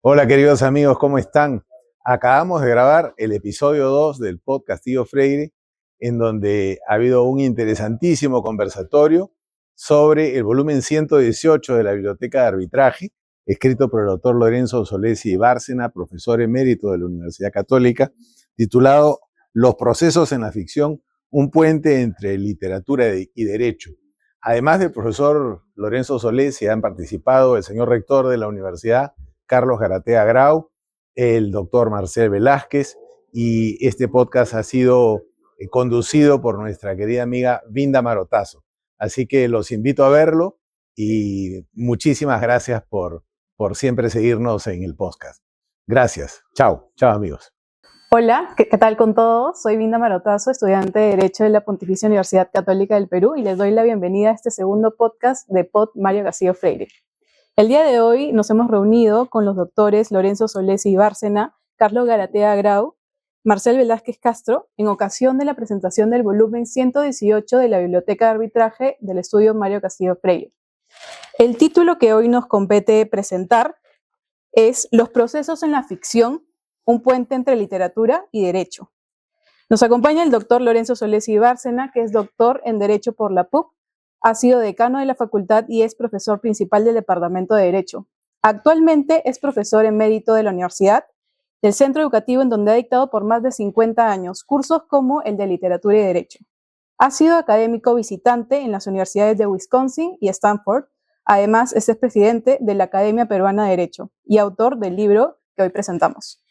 Hola queridos amigos, ¿cómo están? Acabamos de grabar el episodio 2 del podcast Tío Freire, en donde ha habido un interesantísimo conversatorio sobre el volumen 118 de la Biblioteca de Arbitraje, escrito por el doctor Lorenzo Solesi Bárcena, profesor emérito de la Universidad Católica, titulado Los procesos en la ficción, un puente entre literatura y derecho. Además del profesor Lorenzo Solesi, han participado el señor rector de la universidad, Carlos Garatea Grau, el doctor Marcel Velázquez, y este podcast ha sido conducido por nuestra querida amiga Vinda Marotazo. Así que los invito a verlo y muchísimas gracias por siempre seguirnos en el podcast. Gracias. Chao. Chao, amigos. Hola, ¿qué tal con todos? Soy Vinda Marotazo, estudiante de Derecho de la Pontificia Universidad Católica del Perú, y les doy la bienvenida a este segundo podcast de Pod Mario García Freire. El día de hoy nos hemos reunido con los doctores Lorenzo Solesi Bárcena, Carlos Garatea Grau, Marcel Velázquez Castro, en ocasión de la presentación del volumen 118 de la Biblioteca de Arbitraje del estudio Mario Castillo Freire. El título que hoy nos compete presentar es Los procesos en la ficción, un puente entre literatura y derecho. Nos acompaña el doctor Lorenzo Solesi Bárcena, que es doctor en Derecho por la PUC, ha sido decano de la facultad y es profesor principal del Departamento de Derecho. Actualmente es profesor emérito de la universidad, del centro educativo en donde ha dictado por más de 50 años cursos como el de Literatura y Derecho. Ha sido académico visitante en las universidades de Wisconsin y Stanford. Además, es presidente de la Academia Peruana de Derecho y autor del libro que hoy presentamos.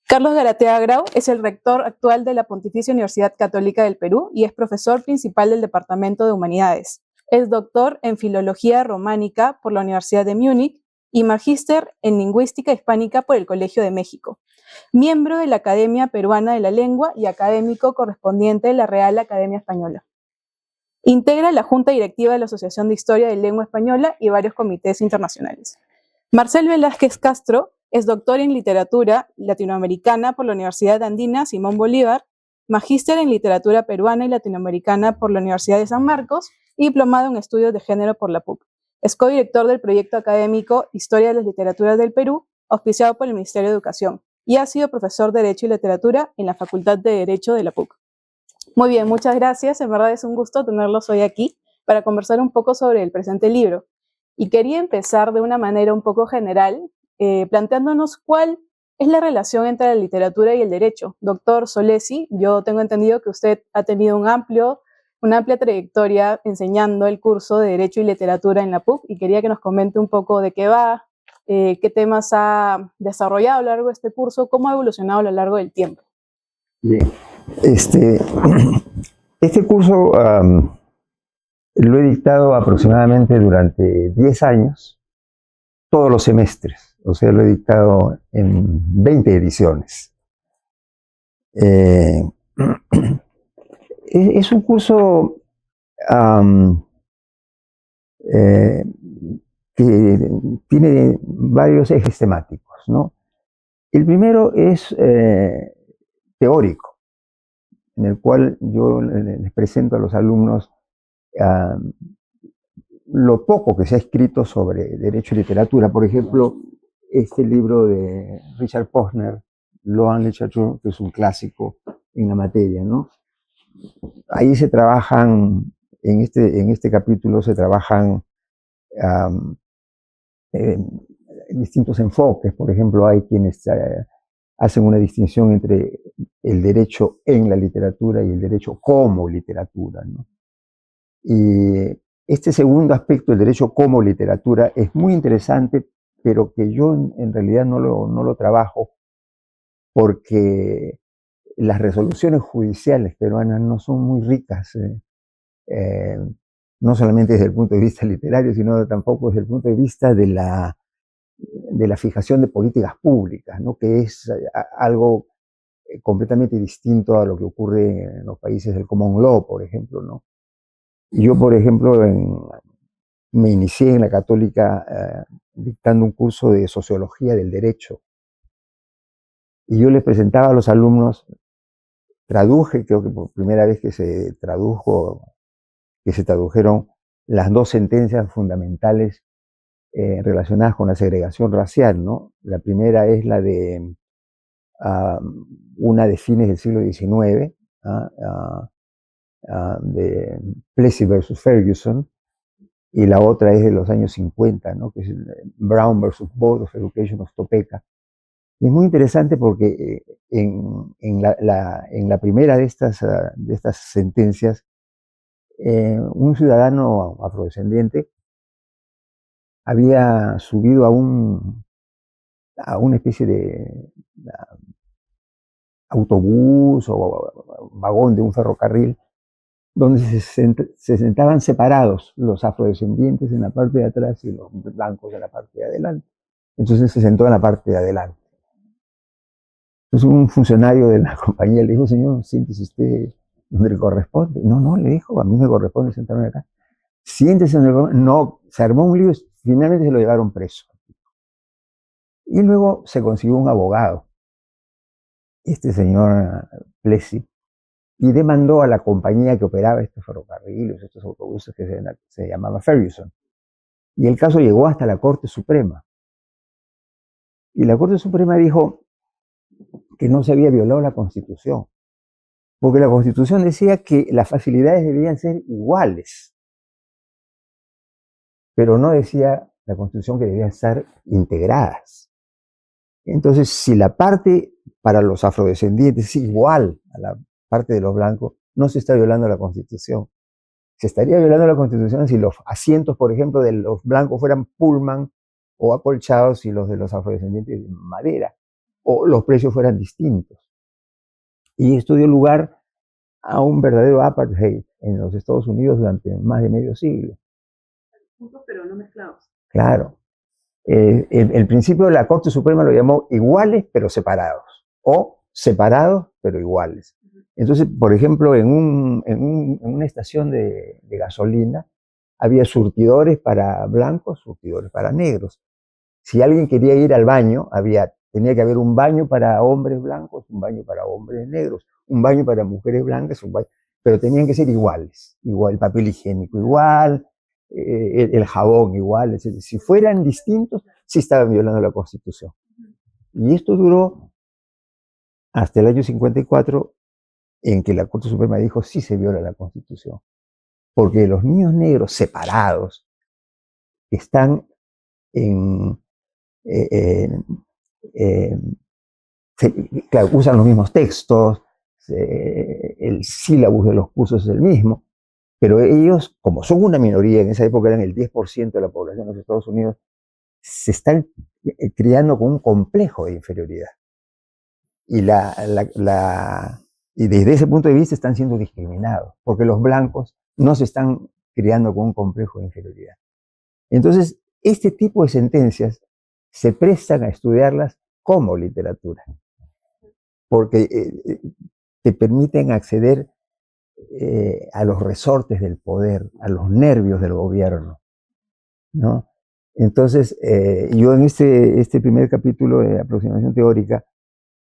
Carlos Garatea Grau es el rector actual de la Pontificia Universidad Católica del Perú y es profesor principal del Departamento de Humanidades. Es doctor en Filología Románica por la Universidad de Múnich y magíster en Lingüística Hispánica por el Colegio de México. Miembro de la Academia Peruana de la Lengua y académico correspondiente de la Real Academia Española. Integra la Junta Directiva de la Asociación de Historia de Lengua Española y varios comités internacionales. Marcel Velázquez Castro es doctor en Literatura Latinoamericana por la Universidad Andina Simón Bolívar, magíster en Literatura Peruana y Latinoamericana por la Universidad de San Marcos y diplomado en Estudios de Género por la PUC. Es codirector del proyecto académico Historia de las Literaturas del Perú, auspiciado por el Ministerio de Educación, y ha sido profesor de Derecho y Literatura en la Facultad de Derecho de la PUC. Muy bien, muchas gracias. En verdad es un gusto tenerlos hoy aquí para conversar un poco sobre el presente libro. Y quería empezar de una manera un poco general, planteándonos cuál es la relación entre la literatura y el derecho. Doctor Solesi, yo tengo entendido que usted ha tenido una amplia trayectoria enseñando el curso de Derecho y Literatura en la PUC, y quería que nos comente un poco de qué va, qué temas ha desarrollado a lo largo de este curso, cómo ha evolucionado a lo largo del tiempo. Bien, este curso lo he dictado aproximadamente durante 10 años, todos los semestres, o sea, lo he dictado en 20 ediciones. Es un curso que tiene varios ejes temáticos, ¿no? El primero es teórico, en el cual yo les presento a los alumnos lo poco que se ha escrito sobre derecho y literatura. Por ejemplo, este libro de Richard Posner, Law and Literature, que es un clásico en la materia, ¿no? Ahí se trabajan, en este capítulo se trabajan distintos enfoques. Por ejemplo, hay quienes hacen una distinción entre el derecho en la literatura y el derecho como literatura, ¿no? Y este segundo aspecto, el derecho como literatura, es muy interesante, pero que yo en realidad no lo trabajo porque las resoluciones judiciales peruanas no son muy ricas, no solamente desde el punto de vista literario, sino tampoco desde el punto de vista de la fijación de políticas públicas, ¿no? Que es algo completamente distinto a lo que ocurre en los países del common law, por ejemplo, ¿no? Yo, por ejemplo, me inicié en la Católica dictando un curso de sociología del derecho. Y yo les presentaba a los alumnos, traduje, creo que por primera vez que se tradujeron las dos sentencias fundamentales relacionadas con la segregación racial, ¿no? La primera es la de una de fines del siglo XIX, de Plessy versus Ferguson, y la otra es de los años 50, ¿no? Que es Brown versus Board of Education of Topeka. Y es muy interesante porque en la primera de estas sentencias, un ciudadano afrodescendiente había subido a una especie de autobús o vagón de un ferrocarril, donde se sentaban separados los afrodescendientes en la parte de atrás y los blancos en la parte de adelante. Entonces se sentó en la parte de adelante. Entonces un funcionario de la compañía le dijo: señor, siéntese usted donde le corresponde. No, le dijo, a mí me corresponde sentarme acá. Siéntese donde le corresponde. No, se armó un lío, finalmente se lo llevaron preso. Y luego se consiguió un abogado, este señor Plessy, y demandó a la compañía que operaba estos ferrocarriles, estos autobuses, que se llamaba Ferguson. Y el caso llegó hasta la Corte Suprema. Y la Corte Suprema dijo que no se había violado la Constitución, porque la Constitución decía que las facilidades debían ser iguales, pero no decía la Constitución que debían estar integradas. Entonces, si la parte para los afrodescendientes es igual a la parte de los blancos, no se está violando la Constitución. Se estaría violando la Constitución si los asientos, por ejemplo, de los blancos fueran pullman o acolchados y los de los afrodescendientes de madera, o los precios fueran distintos. Y esto dio lugar a un verdadero apartheid en los Estados Unidos durante más de medio siglo. Juntos pero no mezclados. Claro. El principio de la Corte Suprema lo llamó iguales pero separados, o separados pero iguales. Entonces, por ejemplo, en una estación de gasolina había surtidores para blancos, surtidores para negros. Si alguien quería ir al baño, tenía que haber un baño para hombres blancos, un baño para hombres negros, un baño para mujeres blancas, pero tenían que ser iguales. Igual, el papel higiénico igual, el jabón igual, etc. Si fueran distintos, sí estaban violando la Constitución. Y esto duró hasta el año 54, en que la Corte Suprema dijo: sí se viola la Constitución, porque los niños negros separados están claro, usan los mismos textos, el sílabus de los cursos es el mismo, pero ellos, como son una minoría, en esa época eran el 10% de la población de los Estados Unidos, se están criando con un complejo de inferioridad. Y desde ese punto de vista están siendo discriminados, porque los blancos no se están criando con un complejo de inferioridad. Entonces, este tipo de sentencias se prestan a estudiarlas como literatura, porque te permiten acceder a los resortes del poder, a los nervios del gobierno, ¿no? Entonces, yo en este primer capítulo de aproximación teórica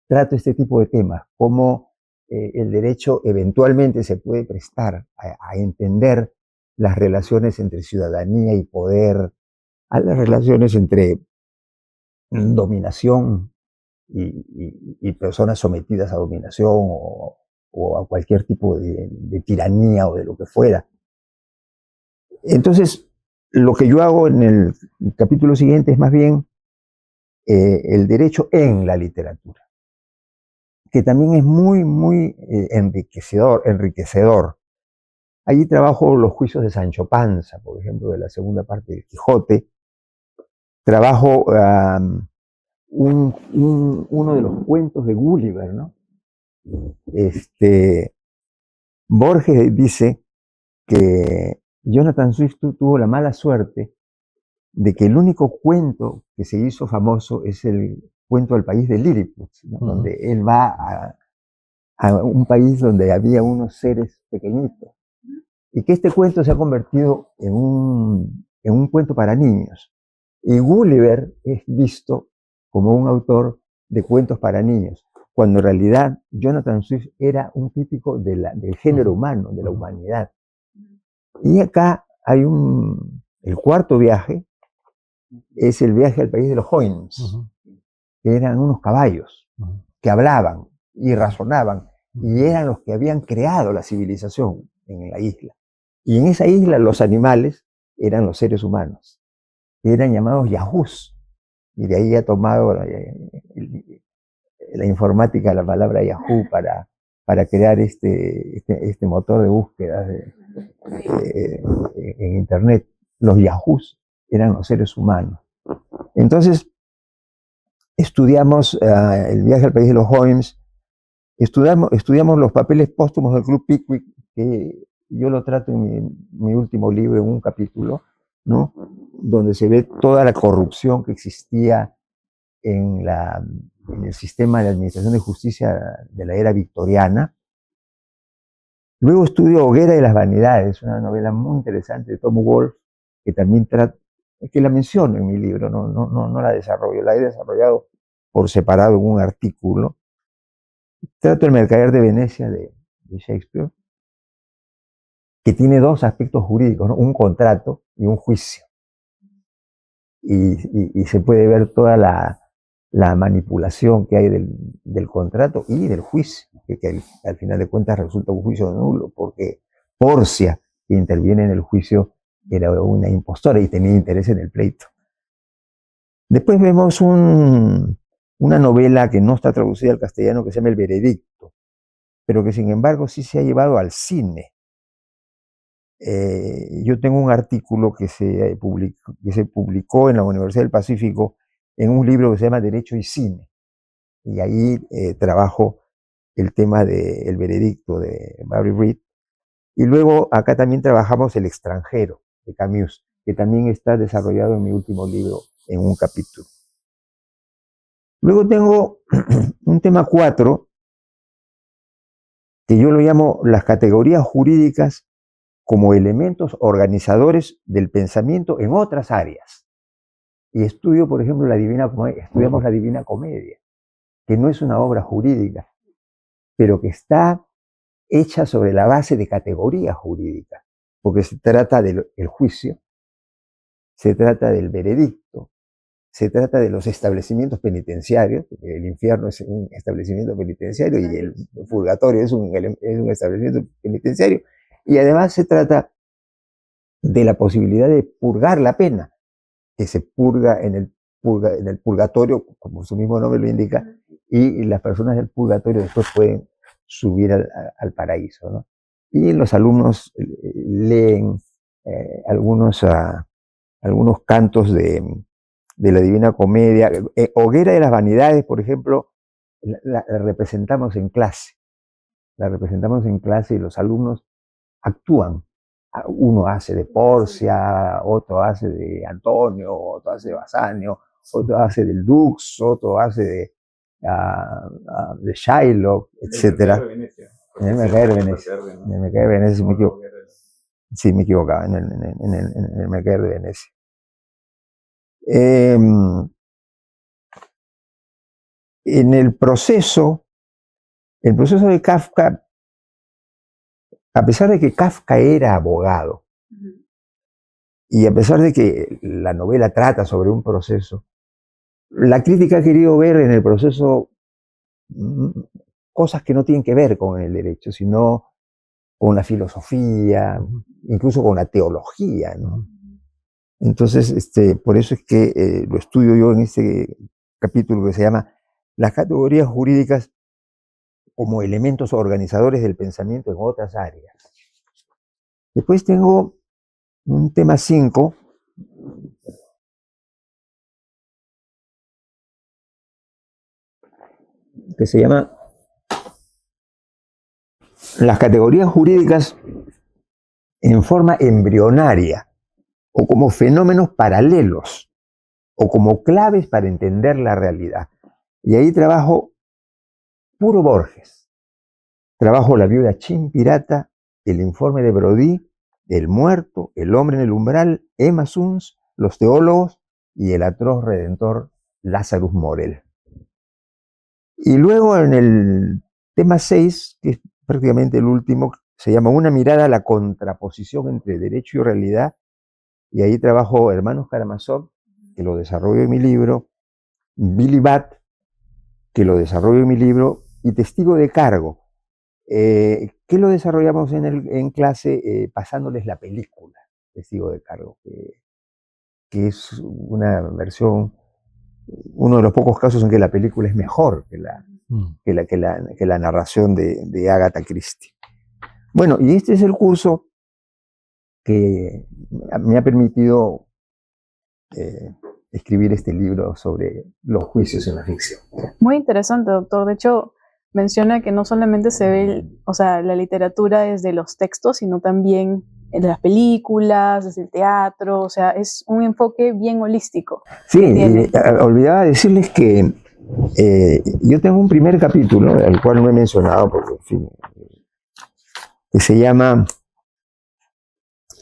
trato este tipo de temas, cómo el derecho eventualmente se puede prestar a entender las relaciones entre ciudadanía y poder, a las relaciones entre dominación y personas sometidas a dominación o a cualquier tipo de tiranía o de lo que fuera. Entonces, lo que yo hago en el capítulo siguiente es más bien el derecho en la literatura, que también es muy, muy enriquecedor. Allí trabajo los juicios de Sancho Panza, por ejemplo, de la segunda parte del Quijote. Trabajo uno de los cuentos de Gulliver, ¿no? Borges dice que Jonathan Swift tuvo la mala suerte de que el único cuento que se hizo famoso es el cuento del país de Lilliput, ¿no? Donde él va a un país donde había unos seres pequeñitos, y que este cuento se ha convertido en un cuento para niños. Y Gulliver es visto como un autor de cuentos para niños, cuando en realidad Jonathan Swift era un crítico del género humano, de la humanidad. Y acá hay el cuarto viaje, es el viaje al país de los Hoynes, que eran unos caballos que hablaban y razonaban, y eran los que habían creado la civilización en la isla. Y en esa isla los animales eran los seres humanos, que eran llamados yahoos, y de ahí ha tomado la informática la palabra Yahoo para crear este motor de búsqueda en Internet. Los yahoos eran los seres humanos. Entonces, estudiamos el viaje al país de los Hoynes, estudiamos los papeles póstumos del Club Pickwick, que yo lo trato en mi último libro, en un capítulo, ¿no? Donde se ve toda la corrupción que existía en el sistema de administración de justicia de la era victoriana. Luego estudio Hoguera de las Vanidades, una novela muy interesante de Tom Wolfe, que también que la menciono en mi libro, no la desarrollo, la he desarrollado por separado en un artículo. Trato El Mercader de Venecia de Shakespeare, que tiene dos aspectos jurídicos, ¿no? Un contrato y un juicio. Y se puede ver toda la manipulación que hay del contrato y del juicio, que al final de cuentas resulta un juicio nulo, porque Porcia, que interviene en el juicio, era una impostora y tenía interés en el pleito. Después vemos una novela que no está traducida al castellano, que se llama El Veredicto, pero que sin embargo sí se ha llevado al cine. Yo tengo un artículo que se publicó en la Universidad del Pacífico en un libro que se llama Derecho y Cine, y ahí trabajo el tema del Veredicto de Barry Reed, y luego acá también trabajamos El Extranjero de Camus, que también está desarrollado en mi último libro en un capítulo. Luego tengo un tema 4, que yo lo llamo las categorías jurídicas como elementos organizadores del pensamiento en otras áreas. Y estudio, por ejemplo, estudiamos la Divina Comedia, que no es una obra jurídica, pero que está hecha sobre la base de categorías jurídicas, porque se trata del juicio, se trata del veredicto, se trata de los establecimientos penitenciarios, porque el infierno es un establecimiento penitenciario y el purgatorio es un establecimiento penitenciario, y además se trata de la posibilidad de purgar la pena, que se purga en el purgatorio, como su mismo nombre lo indica, y las personas del purgatorio después pueden subir al paraíso, ¿no? Y los alumnos leen algunos cantos de la Divina Comedia. Hoguera de las Vanidades, por ejemplo, la representamos en clase. La representamos en clase y los alumnos actúan. Uno hace de Porcia, otro hace de Antonio, otro hace de Bassanio, otro hace del Dux, otro hace de Shylock, etc. En el Mercader de Venecia. En el Mercader de Venecia, sí, me equivocaba, en el Mercader de Venecia. En el proceso de Kafka, a pesar de que Kafka era abogado, y a pesar de que la novela trata sobre un proceso, la crítica ha querido ver en el proceso cosas que no tienen que ver con el derecho, sino con la filosofía, incluso con la teología, ¿no? Entonces, por eso es que lo estudio yo en este capítulo que se llama Las categorías jurídicas como elementos organizadores del pensamiento en otras áreas. Después tengo un tema 5, que se llama Las categorías jurídicas en forma embrionaria, o como fenómenos paralelos, o como claves para entender la realidad. Y ahí trabajo puro Borges. Trabajo La viuda Chimpirata, El informe de Brodí, El muerto, El hombre en el umbral, Emma Suns, Los teólogos y el atroz redentor Lazarus Morel. Y luego en el tema 6, que es prácticamente el último, se llama Una mirada a la contraposición entre derecho y realidad, y ahí trabajo Hermanos Karamazov que lo desarrollo en mi libro, Billy Bat, que lo desarrollo en mi libro, y Testigo de Cargo, que lo desarrollamos en clase pasándoles la película, Testigo de Cargo, que es una versión, uno de los pocos casos en que la película es mejor que la narración de Agatha Christie. Bueno, y este es el curso que me ha permitido escribir este libro sobre los juicios en la ficción. Muy interesante, doctor. De hecho, menciona que no solamente se ve, la literatura desde los textos, sino también de las películas, desde el teatro, o sea, es un enfoque bien holístico. Sí, olvidaba decirles que yo tengo un primer capítulo, al cual no he mencionado, porque, en fin, que se llama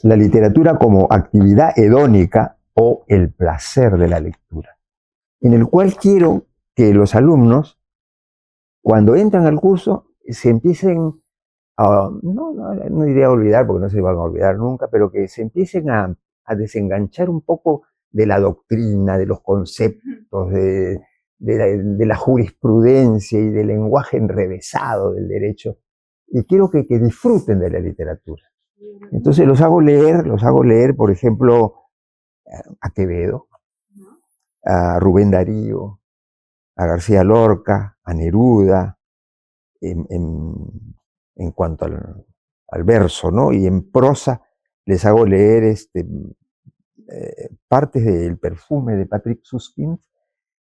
La literatura como actividad hedónica o el placer de la lectura, en el cual quiero que los alumnos, cuando entran al curso, se empiecen no diría olvidar, porque no se van a olvidar nunca, pero que se empiecen a desenganchar un poco de la doctrina, de los conceptos, de la jurisprudencia y del lenguaje enrevesado del derecho, y quiero que disfruten de la literatura. Entonces los hago leer, por ejemplo, a Quevedo, a Rubén Darío, a García Lorca, a Neruda, en cuanto al verso, ¿no? Y en prosa les hago leer partes del Perfume de Patrick Suskind,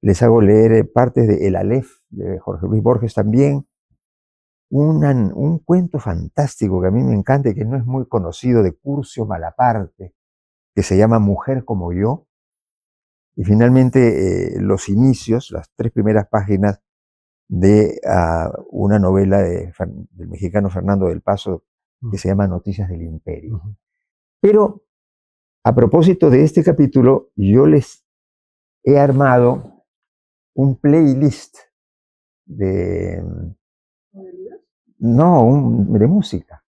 les hago leer partes de El Aleph de Jorge Luis Borges también, un cuento fantástico que a mí me encanta y que no es muy conocido, de Curcio Malaparte, que se llama Mujer como yo, y finalmente los inicios, las 3 primeras páginas de una novela del mexicano Fernando del Paso que se llama Noticias del Imperio. Pero a propósito de este capítulo, yo les he armado un playlist de música.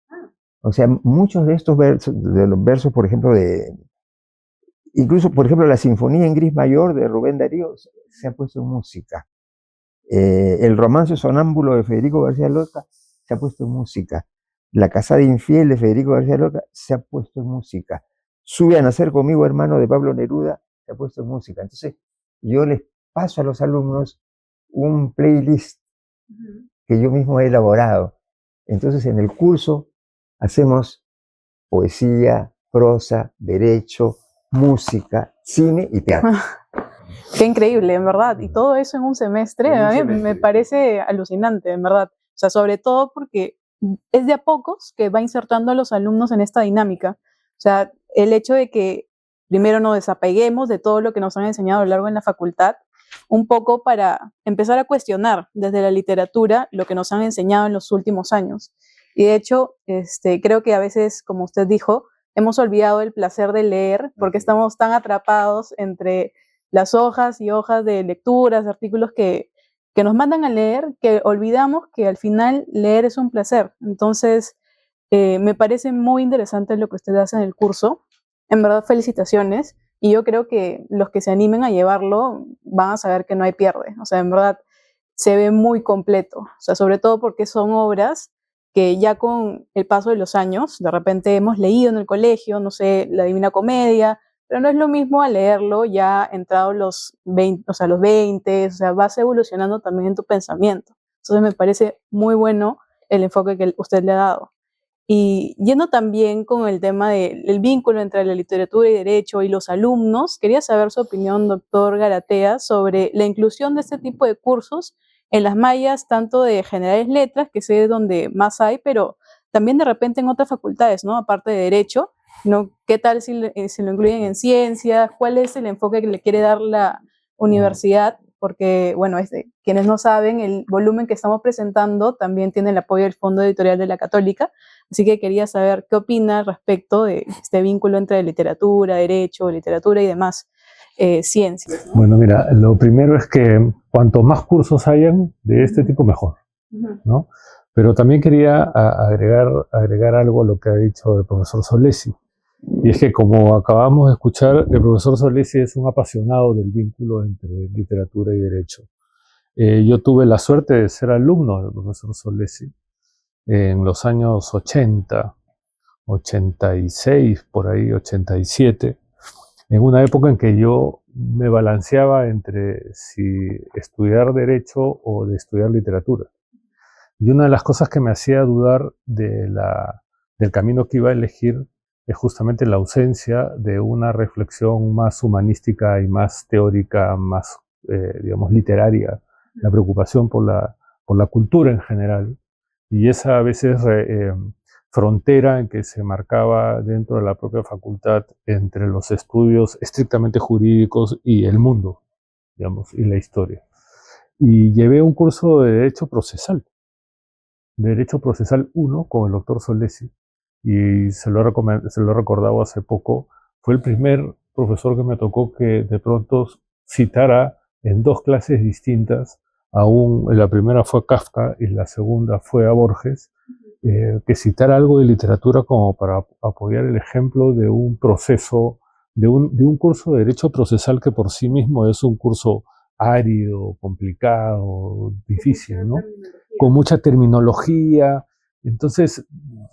O sea, muchos de estos versos, por ejemplo, incluso, por ejemplo, la Sinfonía en Gris Mayor de Rubén Darío se ha puesto en música. El Romance Sonámbulo de Federico García Lorca se ha puesto en música. La Casada Infiel de Federico García Lorca se ha puesto en música. Sube a nacer conmigo, hermano, de Pablo Neruda, se ha puesto en música. Entonces, yo les paso a los alumnos un playlist que yo mismo he elaborado. Entonces, en el curso hacemos poesía, prosa, derecho, música, cine y teatro. Qué increíble, en verdad. Y todo eso en un semestre, a mí me parece alucinante, en verdad. O sea, sobre todo porque es de a pocos que va insertando a los alumnos en esta dinámica. O sea, el hecho de que primero nos desapeguemos de todo lo que nos han enseñado a lo largo en la facultad, un poco para empezar a cuestionar desde la literatura lo que nos han enseñado en los últimos años. Y de hecho, creo que a veces, como usted dijo, hemos olvidado el placer de leer porque estamos tan atrapados entre las hojas y hojas de lecturas, artículos que nos mandan a leer, que olvidamos que al final leer es un placer. Entonces, me parece muy interesante lo que usted hace en el curso. En verdad, felicitaciones. Y yo creo que los que se animen a llevarlo van a saber que no hay pierde. O sea, en verdad, se ve muy completo. O sea, sobre todo porque son obras que ya con el paso de los años, de repente hemos leído en el colegio, no sé, La Divina Comedia, pero no es lo mismo a leerlo ya entrados los 20, o sea, vas evolucionando también en tu pensamiento. Entonces me parece muy bueno el enfoque que usted le ha dado. Y yendo también con el tema del vínculo entre la literatura y derecho y los alumnos, quería saber su opinión, doctor Garatea, sobre la inclusión de este tipo de cursos en las mallas, tanto de generales letras, que sé donde más hay, pero también de repente en otras facultades, ¿no? Aparte de derecho, ¿no? ¿Qué tal si lo incluyen en ciencias? ¿Cuál es el enfoque que le quiere dar la universidad? Porque, bueno, quienes no saben, el volumen que estamos presentando también tiene el apoyo del Fondo Editorial de la Católica, así que quería saber qué opina respecto de este vínculo entre literatura, derecho, literatura y demás ciencias, ¿no? Bueno, mira, lo primero es que cuanto más cursos hayan de este tipo, mejor, ¿no? Pero también quería agregar algo a lo que ha dicho el profesor Solesi. Y es que, como acabamos de escuchar, el profesor Solesi es un apasionado del vínculo entre literatura y derecho. Yo tuve la suerte de ser alumno del profesor Solesi en los años 80, 86, por ahí 87, en una época en que yo me balanceaba entre si estudiar derecho o de estudiar literatura. Y una de las cosas que me hacía dudar del camino que iba a elegir es justamente la ausencia de una reflexión más humanística y más teórica, más, digamos, literaria, la preocupación por la cultura en general, y esa a veces frontera en que se marcaba dentro de la propia facultad entre los estudios estrictamente jurídicos y el mundo, digamos, y la historia. Y llevé un curso de Derecho Procesal 1 con el doctor Solesi, y se lo he recordado hace poco. Fue el primer profesor que me tocó que de pronto citara en dos clases distintas, la primera fue a Kafka y la segunda fue a Borges, que citara algo de literatura como para apoyar el ejemplo de un proceso, de un curso de Derecho Procesal que por sí mismo es un curso árido, complicado, difícil, ¿no? Con mucha terminología. Entonces,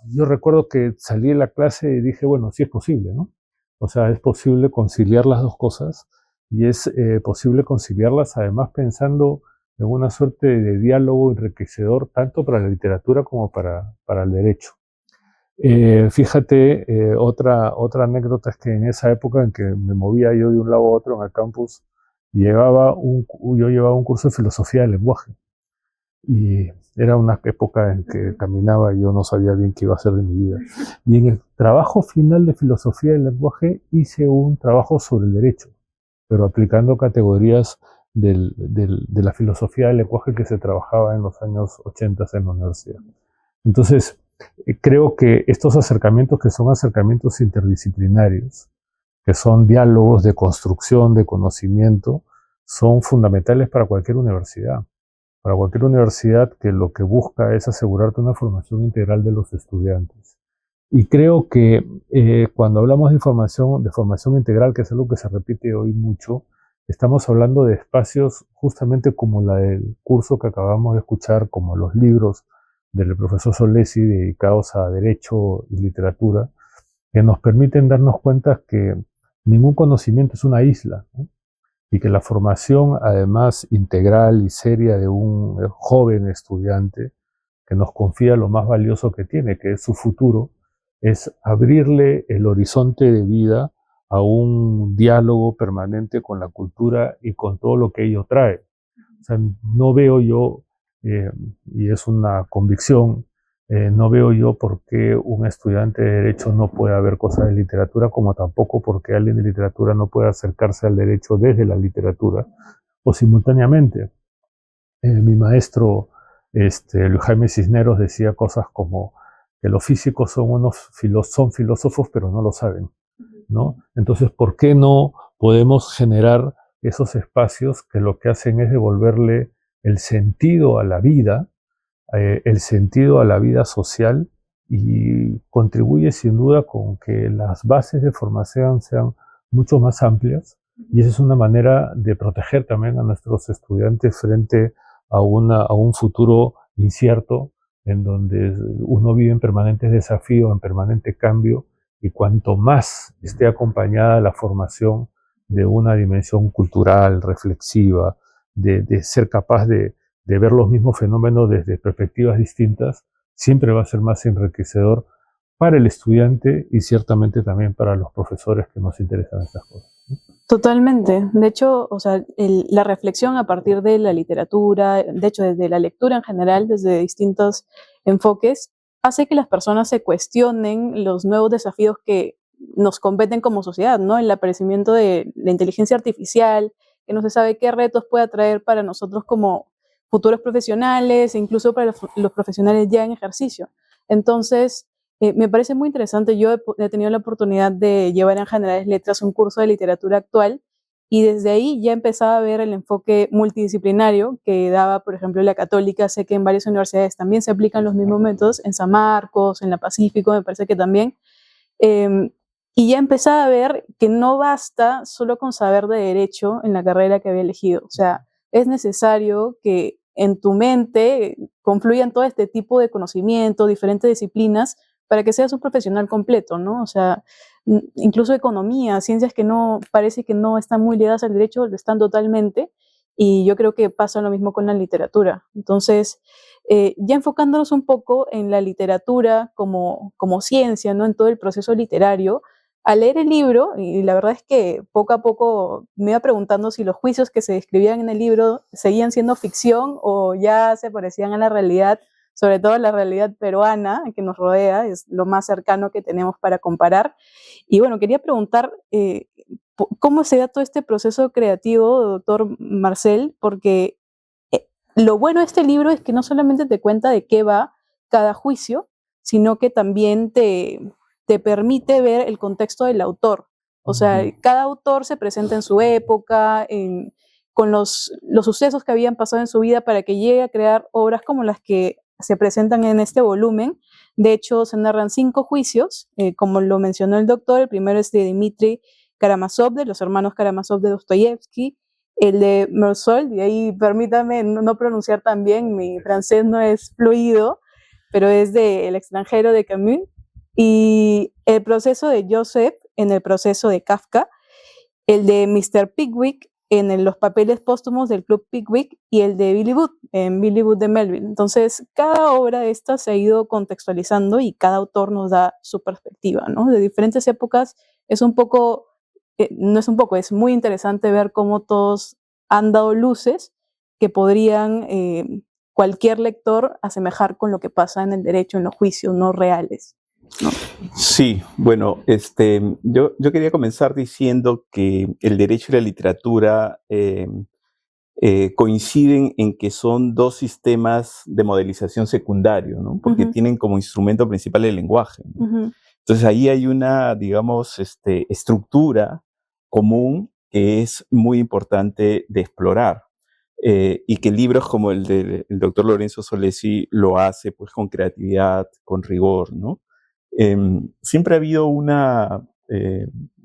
yo recuerdo que salí de la clase y dije, bueno, sí es posible, ¿no? O sea, es posible conciliar las dos cosas, y es posible conciliarlas además pensando en una suerte de diálogo enriquecedor tanto para la literatura como para el derecho. Fíjate, otra anécdota es que en esa época en que me movía yo de un lado a otro en el campus, yo llevaba un curso de filosofía del lenguaje. Y era una época en que caminaba y yo no sabía bien qué iba a hacer de mi vida. Y en el trabajo final de filosofía del lenguaje hice un trabajo sobre el derecho, pero aplicando categorías de la filosofía del lenguaje que se trabajaba en los años 80 en la universidad. Entonces, creo que estos acercamientos, que son acercamientos interdisciplinarios, que son diálogos de construcción de conocimiento, son fundamentales para cualquier universidad. Para cualquier universidad que lo que busca es asegurarte una formación integral de los estudiantes. Y creo que cuando hablamos de formación integral, que es algo que se repite hoy mucho, estamos hablando de espacios justamente como la del curso que acabamos de escuchar, como los libros del profesor Solesi dedicados a Derecho y Literatura, que nos permiten darnos cuenta que ningún conocimiento es una isla, ¿no? Y que la formación, además integral y seria de un joven estudiante que nos confía lo más valioso que tiene, que es su futuro, es abrirle el horizonte de vida a un diálogo permanente con la cultura y con todo lo que ello trae. O sea, no veo yo, y es una convicción, no veo yo por qué un estudiante de Derecho no puede ver cosas de literatura, como tampoco por qué alguien de literatura no puede acercarse al derecho desde la literatura, o simultáneamente. Mi maestro, Luis Jaime Cisneros, decía cosas como que los físicos son filósofos, pero no lo saben, ¿no? Entonces, ¿por qué no podemos generar esos espacios que lo que hacen es devolverle el sentido a la vida, el sentido a la vida social, y contribuye sin duda con que las bases de formación sean mucho más amplias? Y esa es una manera de proteger también a nuestros estudiantes frente a un futuro incierto, en donde uno vive en permanentes desafíos, en permanente cambio, y cuanto más esté acompañada la formación de una dimensión cultural, reflexiva, de ser capaz de ver los mismos fenómenos desde perspectivas distintas, siempre va a ser más enriquecedor para el estudiante y ciertamente también para los profesores que nos interesan estas cosas. Totalmente. De hecho, o sea, la reflexión a partir de la literatura, de hecho, desde la lectura en general, desde distintos enfoques, hace que las personas se cuestionen los nuevos desafíos que nos competen como sociedad, ¿no? El aparecimiento de la inteligencia artificial, que no se sabe qué retos puede traer para nosotros como futuros profesionales e incluso para los profesionales ya en ejercicio. Entonces, me parece muy interesante. Yo he tenido la oportunidad de llevar en Generales Letras un curso de literatura actual, y desde ahí ya empezaba a ver el enfoque multidisciplinario que daba, por ejemplo, la Católica. Sé que en varias universidades también se aplican los mismos métodos, en San Marcos, en la Pacífico, me parece que también. y ya empezaba a ver que no basta solo con saber de derecho en la carrera que había elegido. O sea, es necesario que en tu mente confluyan todo este tipo de conocimiento, diferentes disciplinas, para que seas un profesional completo, ¿no? O sea, incluso economía, ciencias que no, parece que no están muy ligadas al derecho, lo están totalmente, y yo creo que pasa lo mismo con la literatura. Entonces, ya enfocándonos un poco en la literatura como ciencia, ¿no? En todo el proceso literario, al leer el libro, y la verdad es que poco a poco me iba preguntando si los juicios que se describían en el libro seguían siendo ficción o ya se parecían a la realidad, sobre todo la realidad peruana que nos rodea, es lo más cercano que tenemos para comparar. Y bueno, quería preguntar cómo se da todo este proceso creativo, doctor Marcel, porque lo bueno de este libro es que no solamente te cuenta de qué va cada juicio, sino que también te permite ver el contexto del autor. O sea, cada autor se presenta en su época, con los sucesos que habían pasado en su vida para que llegue a crear obras como las que se presentan en este volumen. De hecho, se narran 5 juicios, como lo mencionó el doctor. El primero es de Dmitri Karamazov, de los hermanos Karamazov de Dostoyevsky. El de Meursault, y ahí permítame no pronunciar tan bien, mi francés no es fluido, pero es de El extranjero de Camus. Y el proceso de Joseph en el proceso de Kafka, el de Mr. Pickwick en los papeles póstumos del Club Pickwick y el de Billy Booth en Billy Booth de Melville. Entonces, cada obra de estas se ha ido contextualizando y cada autor nos da su perspectiva, ¿no? De diferentes épocas es un poco, no es un poco, es muy interesante ver cómo todos han dado luces que podrían cualquier lector asemejar con lo que pasa en el derecho, en los juicios no reales, ¿no? Sí, bueno, yo quería comenzar diciendo que el derecho y la literatura coinciden en que son 2 sistemas de modelización secundario, ¿no? Porque tienen como instrumento principal el lenguaje, ¿no? Entonces ahí hay una, digamos, estructura común que es muy importante de explorar. Y que libros como el del doctor Lorenzo Solesi lo hace pues con creatividad, con rigor, ¿no? Siempre ha habido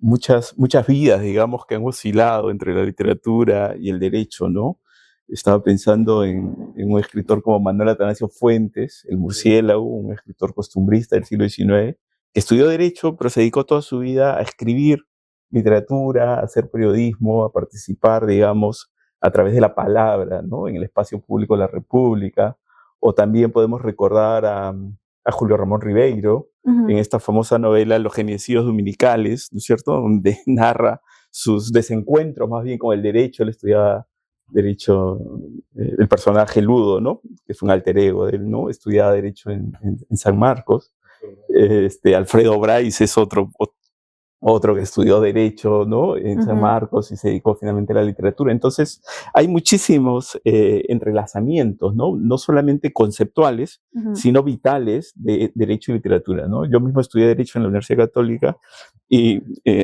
muchas vidas, digamos, que han oscilado entre la literatura y el derecho, ¿no? Estaba pensando en un escritor como Manuel Atanasio Fuentes, el murciélago, un escritor costumbrista del siglo XIX, que estudió derecho, pero se dedicó toda su vida a escribir literatura, a hacer periodismo, a participar, digamos, a través de la palabra, ¿no? En el espacio público de la República. O también podemos recordar a Julio Ramón Ribeiro, en esta famosa novela Los Geniecidos Dominicales, ¿no es cierto?, donde narra sus desencuentros más bien con el derecho. Él estudiaba derecho, el personaje Ludo, ¿no?, que es un alter ego de él, ¿no?, estudiaba derecho en San Marcos. Alfredo Bryce es otro que estudió Derecho, ¿no?, en San Marcos y se dedicó finalmente a la literatura. Entonces, hay muchísimos entrelazamientos, ¿no? No solamente conceptuales, sino vitales de Derecho y literatura, ¿no? Yo mismo estudié Derecho en la Universidad Católica y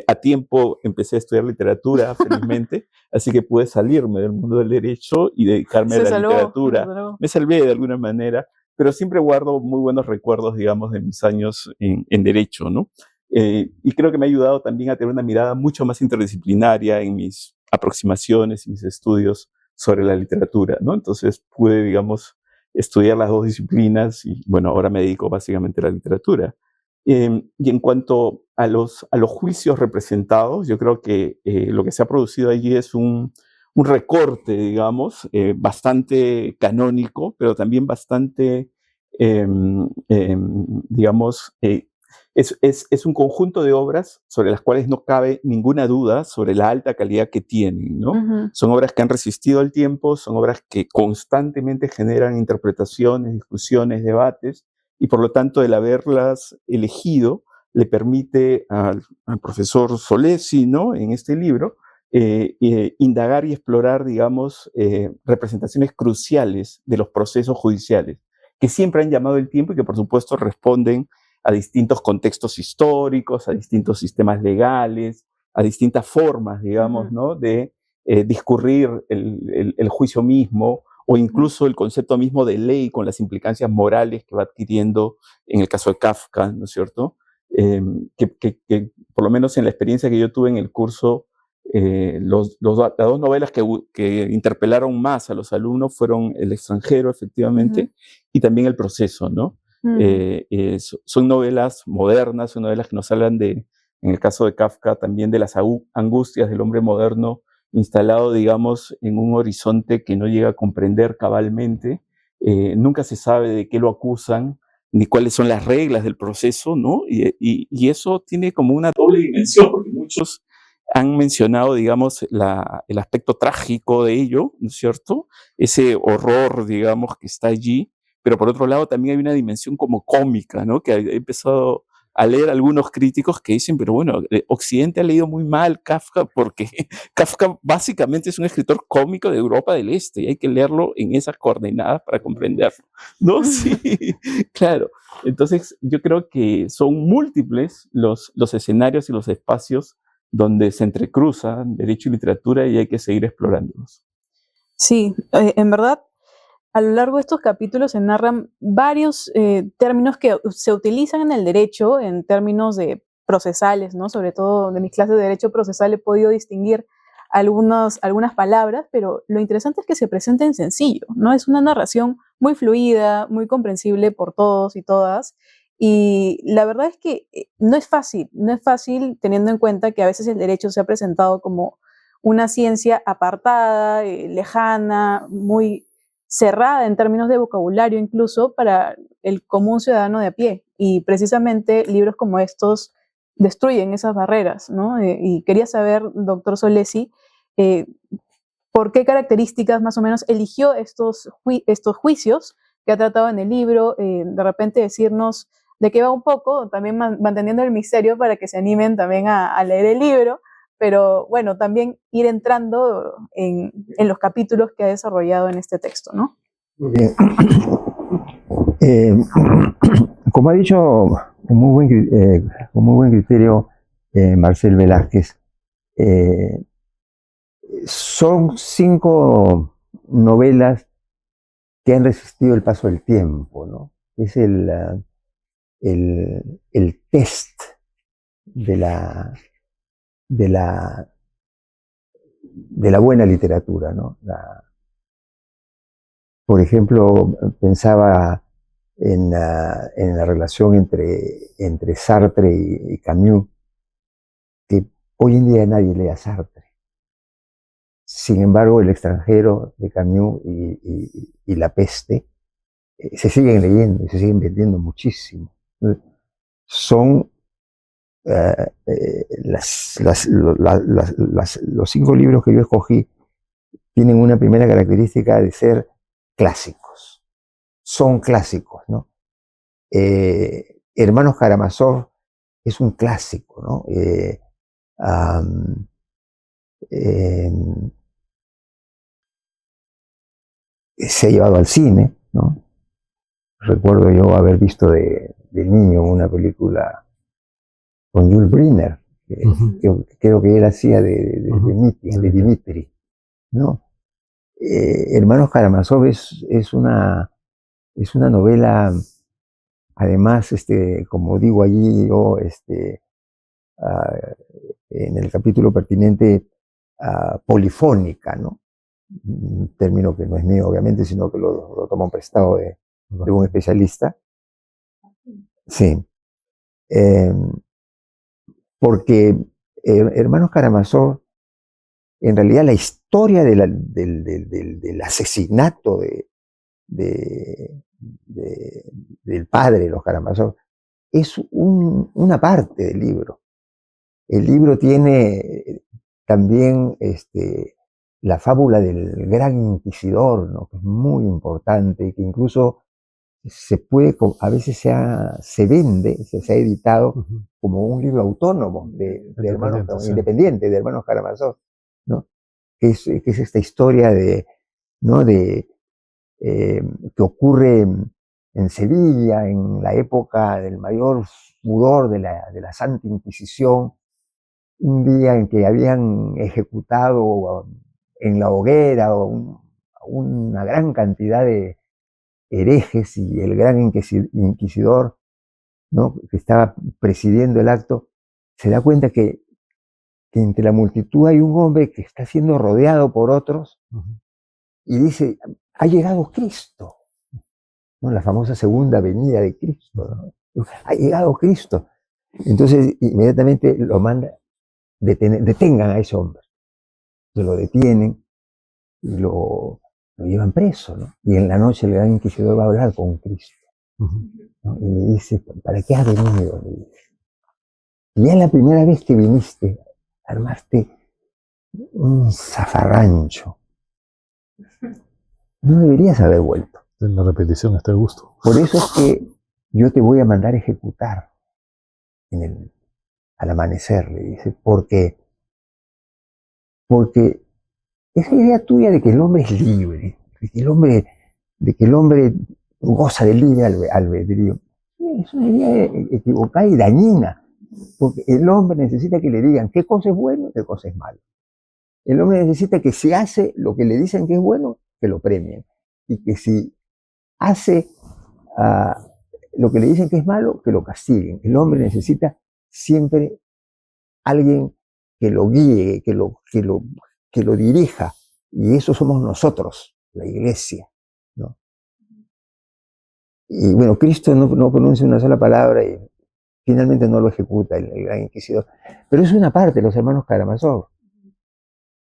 a tiempo empecé a estudiar literatura, felizmente, así que pude salirme del mundo del Derecho y dedicarme a la literatura. Me salvé de alguna manera, pero siempre guardo muy buenos recuerdos, digamos, de mis años en Derecho, ¿no? Y creo que me ha ayudado también a tener una mirada mucho más interdisciplinaria en mis aproximaciones y mis estudios sobre la literatura, ¿no? Entonces pude, digamos, estudiar las 2 disciplinas y, bueno, ahora me dedico básicamente a la literatura. Y en cuanto a los juicios representados, yo creo que lo que se ha producido allí es un recorte, digamos, bastante canónico, pero también bastante, digamos, es un conjunto de obras sobre las cuales no cabe ninguna duda sobre la alta calidad que tienen, ¿no? Son obras que han resistido al tiempo, son obras que constantemente generan interpretaciones, discusiones, debates, y por lo tanto el haberlas elegido le permite al profesor Solesi, ¿no?, en este libro, indagar y explorar, digamos, representaciones cruciales de los procesos judiciales, que siempre han llamado el tiempo y que por supuesto responden a distintos contextos históricos, a distintos sistemas legales, a distintas formas, digamos, ¿no?, de discurrir el juicio mismo, o incluso el concepto mismo de ley con las implicancias morales que va adquiriendo en el caso de Kafka, ¿no es cierto?, que por lo menos en la experiencia que yo tuve en el curso, las dos novelas que interpelaron más a los alumnos fueron El extranjero, efectivamente, y también El proceso, ¿no? Son novelas modernas, son novelas que nos hablan en el caso de Kafka, también de las angustias del hombre moderno instalado, digamos, en un horizonte que no llega a comprender cabalmente. Nunca se sabe de qué lo acusan, ni cuáles son las reglas del proceso, ¿no? Y eso tiene como una doble dimensión, porque muchos han mencionado, digamos, el aspecto trágico de ello, ¿no es cierto? Ese horror, digamos, que está allí, pero por otro lado también hay una dimensión como cómica, ¿no? Que he empezado a leer algunos críticos que dicen, pero bueno, Occidente ha leído muy mal Kafka porque Kafka básicamente es un escritor cómico de Europa del Este y hay que leerlo en esas coordenadas para comprenderlo, ¿no? Sí, claro. Entonces yo creo que son múltiples los escenarios y los espacios donde se entrecruzan derecho y literatura y hay que seguir explorándolos. Sí, en verdad, a lo largo de estos capítulos se narran varios términos que se utilizan en el derecho, en términos procesales, ¿no? Sobre todo de mis clases de derecho procesal he podido distinguir algunas palabras, pero lo interesante es que se presenta en sencillo, ¿no? Es una narración muy fluida, muy comprensible por todos y todas, y la verdad es que no es fácil teniendo en cuenta que a veces el derecho se ha presentado como una ciencia apartada, lejana, muy cerrada en términos de vocabulario incluso para el común ciudadano de a pie. Y precisamente libros como estos destruyen esas barreras, ¿no? Y quería saber, doctor Solesi, ¿por qué características más o menos eligió estos juicios que ha tratado en el libro? De repente decirnos de qué va un poco, también manteniendo el misterio para que se animen también a leer el libro, pero bueno, también ir entrando en los capítulos que ha desarrollado en este texto, ¿no? Muy bien. Como ha dicho con muy buen criterio Marcel Velázquez, son 5 novelas que han resistido el paso del tiempo, ¿no? Es el test de la buena literatura, ¿no? Por ejemplo, pensaba en la relación entre Sartre y Camus, que hoy en día nadie lee a Sartre. Sin embargo, El extranjero de Camus y La peste se siguen leyendo y se siguen vendiendo muchísimo. Son los 5 libros que yo escogí tienen una primera característica de ser clásicos. Son clásicos, ¿no? Hermanos Karamazov es un clásico, ¿no? Se ha llevado al cine, ¿no? Recuerdo yo haber visto de niño una película con Jules Briner, que creo que él hacía de Dimitri, ¿no? Hermanos Karamazov es una novela, además, como digo allí yo, en el capítulo pertinente, polifónica, ¿no? Un término que no es mío, obviamente, sino que lo tomo prestado de un especialista. Sí. Porque Hermanos Karamazov, en realidad la historia del asesinato del padre de los Karamazov es una parte del libro. El libro tiene también la fábula del gran inquisidor, ¿no? Que es muy importante, que incluso a veces se vende, se ha editado como un libro autónomo de hermanos independiente, de Hermanos Karamazov, ¿no? Que es esta historia ¿no? que ocurre en Sevilla, en la época del mayor furor de la Santa Inquisición, un día en que habían ejecutado en la hoguera una gran cantidad de herejes, y el gran inquisidor, ¿no? Que estaba presidiendo el acto se da cuenta que entre la multitud hay un hombre que está siendo rodeado por otros y dice, ha llegado Cristo, ¿no? La famosa segunda venida de Cristo, ¿no? Ha llegado Cristo. Entonces inmediatamente lo manda, detengan a ese hombre. Se lo detienen y lo llevan preso, ¿no? Y en la noche el gran inquisidor va a hablar con Cristo, ¿no? Y le dice, ¿para qué has venido? Le dice. Y ya la primera vez que viniste, armaste un zafarrancho. No deberías haber vuelto. En la repetición está el gusto. Por eso es que yo te voy a mandar a ejecutar al amanecer, le dice, porque esa idea tuya de que el hombre es libre, de que el hombre goza del libre albedrío, es una idea equivocada y dañina, porque el hombre necesita que le digan qué cosa es bueno y qué cosa es malo. El hombre necesita que si hace lo que le dicen que es bueno, que lo premien, y que si hace lo que le dicen que es malo, que lo castiguen. El hombre necesita siempre alguien que lo guíe, que lo dirija, y eso somos nosotros, la iglesia, ¿no? Y bueno, Cristo no pronuncia una sola palabra y finalmente no lo ejecuta el gran inquisidor. Pero es una parte de los hermanos Karamazov.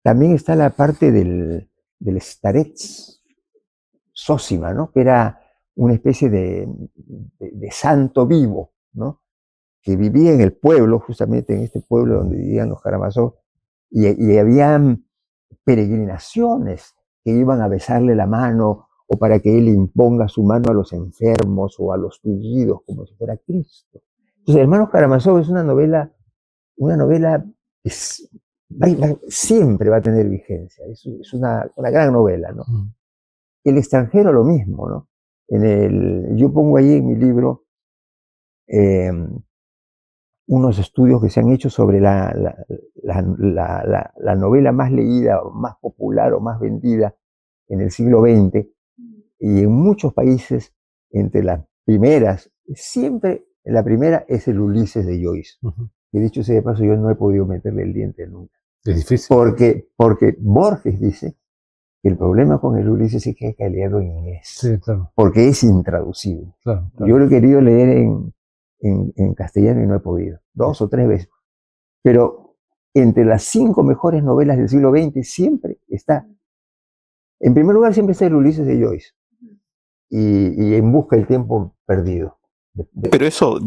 También está la parte del starets Zósima, ¿no? Que era una especie de santo vivo, ¿no? Que vivía en el pueblo, justamente en este pueblo donde vivían los Karamazov, y habían peregrinaciones que iban a besarle la mano o para que él imponga su mano a los enfermos o a los tullidos como si fuera Cristo. Entonces, Hermanos Karamazov es una novela que siempre va a tener vigencia, es una gran novela, ¿no? El extranjero lo mismo, ¿no? Yo pongo ahí en mi libro unos estudios que se han hecho sobre la novela más leída, o más popular o más vendida en el siglo XX, y en muchos países, entre las primeras, siempre la primera es el Ulises de Joyce. Y dicho sea de paso, yo no he podido meterle el diente nunca. Es difícil. Porque Borges dice que el problema con el Ulises es que hay que leerlo en inglés. Sí, claro. Porque es intraducible. Claro. Yo lo he querido leer en castellano y no he podido. 2 o 3 veces. Pero entre las 5 mejores novelas del siglo XX siempre está, en primer lugar siempre está el Ulises de Joyce y En busca del tiempo perdido. Pero eso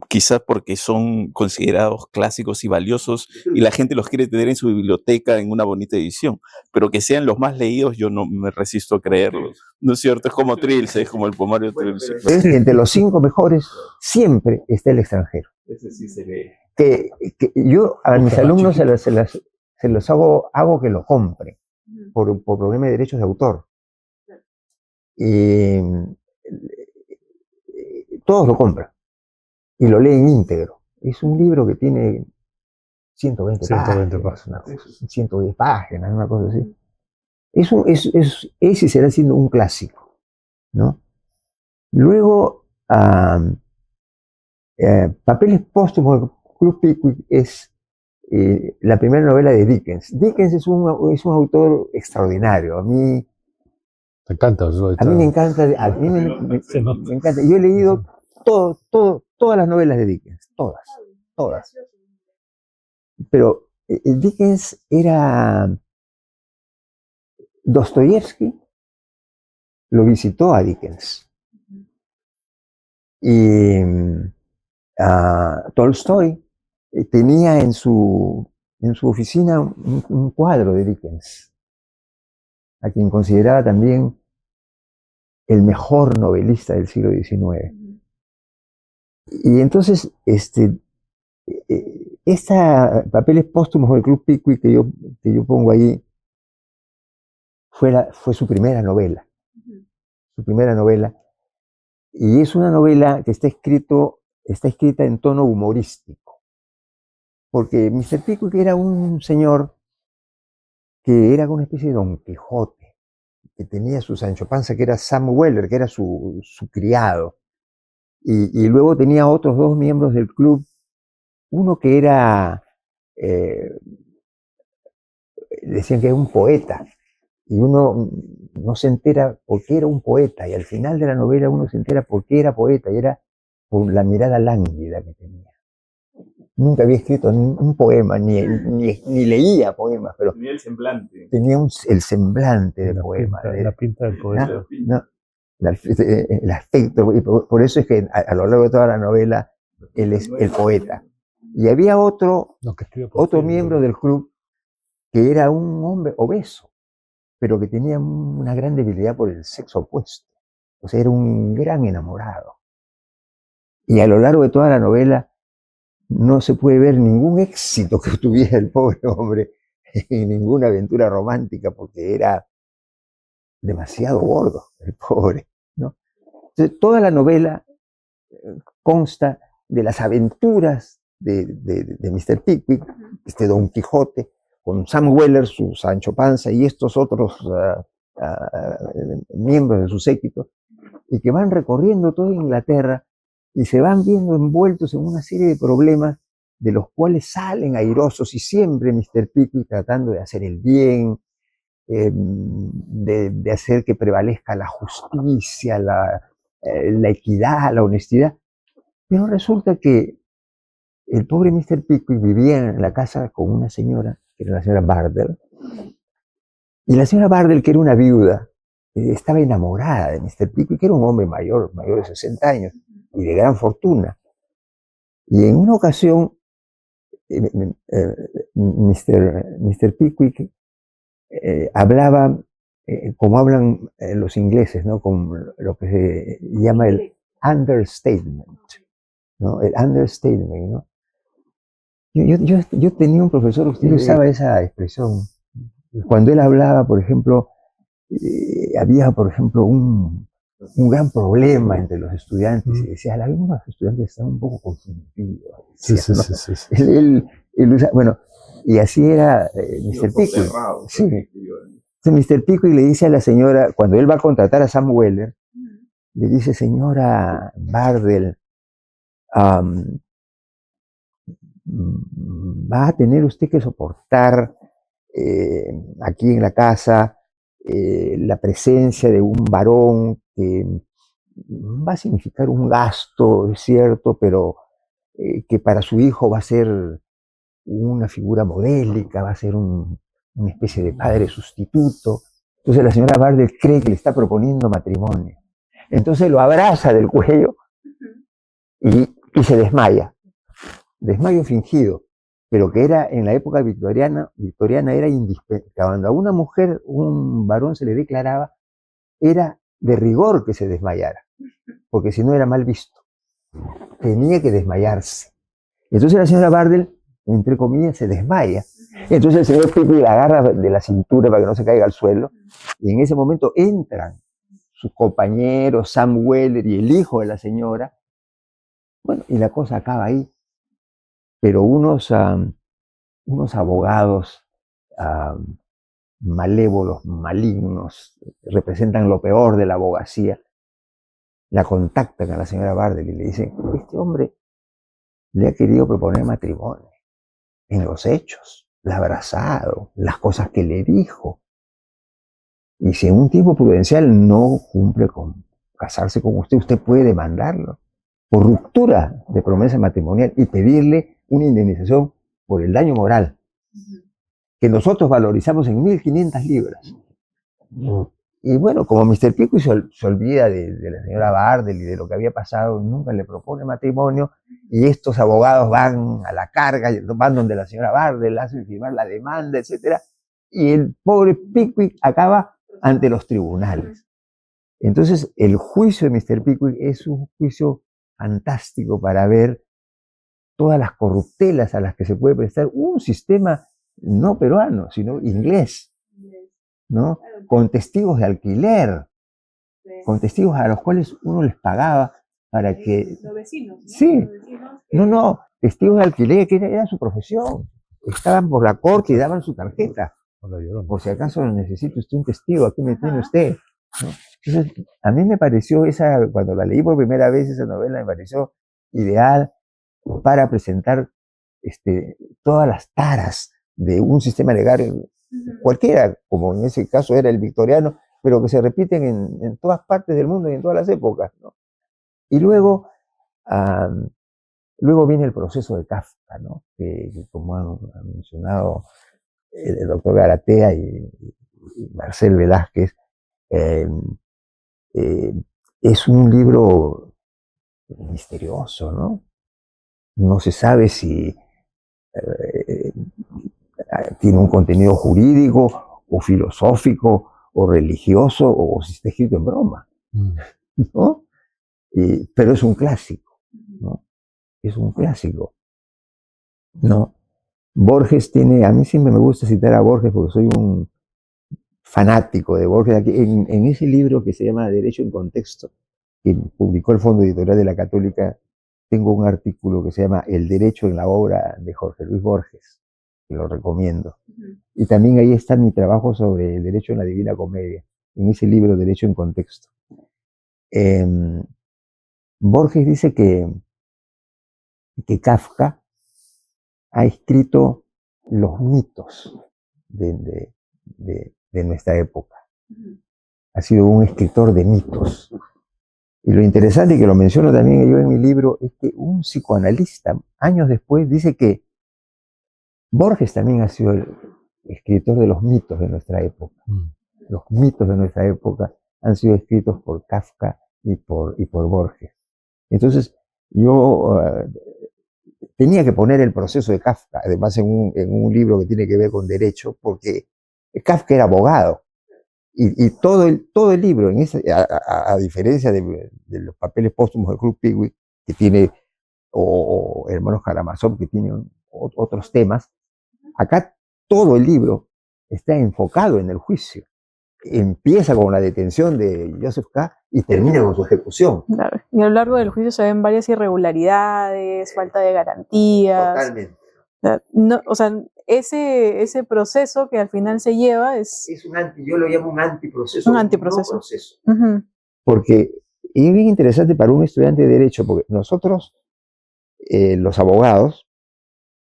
quizás porque son considerados clásicos y valiosos y la gente los quiere tener en su biblioteca en una bonita edición, pero que sean los más leídos yo no me resisto a creerlo, ¿no es cierto? Es como Trilce, es como el poemario de Trilce. Entre los 5 mejores siempre está El extranjero. Ese sí se lee. Que yo a mis alumnos se los hago que lo compren por problema de derechos de autor. Y todos lo compran y lo leen íntegro. Es un libro que tiene 120 páginas, 110 páginas, una cosa así. Ese será siendo un clásico, ¿no? Luego, Papeles póstumos, Club Pickwick es la primera novela de Dickens. Dickens es un autor extraordinario. A mí me encanta. A mí me encanta. Me encanta. Yo he leído todas las novelas de Dickens, todas. Pero Dickens era... Dostoyevsky lo visitó a Dickens. Y Tolstoy tenía en su oficina un cuadro de Dickens, a quien consideraba también el mejor novelista del siglo XIX. Y entonces, Papeles póstumos del Club Pickwick que yo pongo ahí, fue su primera novela. Y es una novela que está escrita en tono humorístico. Porque Mr. Pickwick era un señor que era una especie de Don Quijote, que tenía su Sancho Panza, que era Sam Weller, que era su criado. Y luego tenía otros 2 miembros del club, uno que era, decían que era un poeta, y uno no se entera por qué era un poeta, y al final de la novela uno se entera por qué era poeta, y era por la mirada lánguida que tenía. Nunca había escrito un poema, ni leía poemas, pero Tenía el semblante. tenía el semblante de La poema. pinta, la pinta del poeta. ¿No? El aspecto, y por eso es que a lo largo de toda la novela él es el poeta. Y había otro No, que escribe por otro fin, miembro del club que era un hombre obeso, pero que tenía una gran debilidad por el sexo opuesto. O sea, era un gran enamorado. Y a lo largo de toda la novela no se puede ver ningún éxito que tuviera el pobre hombre en ninguna aventura romántica, porque era demasiado gordo el pobre, ¿no? Entonces, toda la novela consta de las aventuras de Mr. Pickwick, este Don Quijote, con Sam Weller, su Sancho Panza, y estos otros miembros de su séquito, y que van recorriendo toda Inglaterra y se van viendo envueltos en una serie de problemas de los cuales salen airosos, y siempre Mr. Pickwick tratando de hacer el bien, de hacer que prevalezca la justicia, la equidad, la honestidad. Pero resulta que el pobre Mr. Pickwick vivía en la casa con una señora, que era la señora Bardell, y la señora Bardell, que era una viuda, estaba enamorada de Mr. Pickwick, que era un hombre mayor de 60 años, y de gran fortuna. Y en una ocasión, Mr. Pickwick hablaba como hablan los ingleses, ¿no? Con lo que se llama el understatement, ¿no? El understatement, ¿no? Yo tenía un profesor, usted usaba esa expresión. Cuando él hablaba, por ejemplo, había, por ejemplo, un gran problema entre los estudiantes, y decía, algunos estudiantes están un poco confundidos. Sí, Decía, sí, ¿no? sí, sí, sí. Él usa, bueno, y así era Mr. Pickwick. Sí. Entonces Mr. Pickwick le dice a la señora, cuando él va a contratar a Sam Weller, le dice, señora Bardell, va a tener usted que soportar aquí en la casa la presencia de un varón que va a significar un gasto, es cierto, pero que para su hijo va a ser una figura modélica, va a ser una especie de padre sustituto. Entonces la señora Bardell cree que le está proponiendo matrimonio. Entonces lo abraza del cuello y se desmaya. Desmayo fingido, pero que era en la época victoriana era indispensable. Cuando a una mujer, un varón se le declaraba, era de rigor que se desmayara, porque si no era mal visto. Tenía que desmayarse. Entonces la señora Bardell, entre comillas, se desmaya. Entonces el señor Pickwick la agarra de la cintura para que no se caiga al suelo, y en ese momento entran sus compañeros, Sam Weller y el hijo de la señora. Bueno, y la cosa acaba ahí. Pero unos abogados malévolos, malignos, representan lo peor de la abogacía, la contactan a la señora Bardell y le dicen, este hombre le ha querido proponer matrimonio en los hechos, la ha abrazado, las cosas que le dijo. Y si en un tiempo prudencial no cumple con casarse con usted, usted puede demandarlo por ruptura de promesa matrimonial y pedirle una indemnización por el daño moral, que nosotros valorizamos en 1.500 libras. Y bueno, como Mr. Pickwick se olvida de la señora Bardell y de lo que había pasado, nunca le propone matrimonio, y estos abogados van a la carga, van donde la señora Bardell, hacen firmar la demanda, etc. Y el pobre Pickwick acaba ante los tribunales. Entonces, el juicio de Mr. Pickwick es un juicio fantástico para ver todas las corruptelas a las que se puede prestar un sistema no peruano, sino inglés, ¿no? Con testigos de alquiler, con testigos a los cuales uno les pagaba para que... Los vecinos, ¿no? Sí, Los vecinos que... no, testigos de alquiler, que era su profesión. Estaban por la corte y daban su tarjeta. Por si acaso necesita usted un testigo, aquí me tiene usted, ¿no? Entonces, a mí me pareció cuando la leí por primera vez, esa novela me pareció ideal para presentar todas las taras de un sistema legal cualquiera, como en ese caso era el victoriano, pero que se repiten en todas partes del mundo y en todas las épocas, ¿no? Y luego, luego viene el proceso de Kafka, ¿no? Que como han mencionado el doctor Garatea y Marcel Velázquez, eh, es un libro misterioso, ¿no? No se sabe si tiene un contenido jurídico o filosófico o religioso o si está escrito en broma, ¿no? Pero es un clásico, ¿no? Es un clásico, ¿no? Borges tiene, a mí siempre me gusta citar a Borges porque soy un fanático de Borges. En ese libro que se llama Derecho en Contexto, que publicó el Fondo Editorial de la Católica, tengo un artículo que se llama El Derecho en la obra de Jorge Luis Borges, que lo recomiendo. Y también ahí está mi trabajo sobre el derecho en la Divina Comedia, en ese libro Derecho en Contexto. Borges dice que Kafka ha escrito los mitos de nuestra época. Ha sido un escritor de mitos. Y lo interesante, que lo menciono también yo en mi libro, es que un psicoanalista, años después, dice que Borges también ha sido el escritor de los mitos de nuestra época. Los mitos de nuestra época han sido escritos por Kafka y por Borges. Entonces, yo tenía que poner el proceso de Kafka, además en un libro que tiene que ver con derecho, porque Kafka era abogado. Y todo el libro, a diferencia de los papeles póstumos de Krug Piwik, que tiene, o Hermanos Karamazov, que tiene otros temas, acá todo el libro está enfocado en el juicio. Empieza con la detención de Joseph K. y termina con su ejecución. Claro. Y a lo largo del juicio se ven varias irregularidades, falta de garantías. Totalmente. No, o sea, ese proceso que al final se lleva es yo lo llamo un antiproceso. Un antiproceso. No proceso. Porque es bien interesante para un estudiante de Derecho, porque nosotros, los abogados,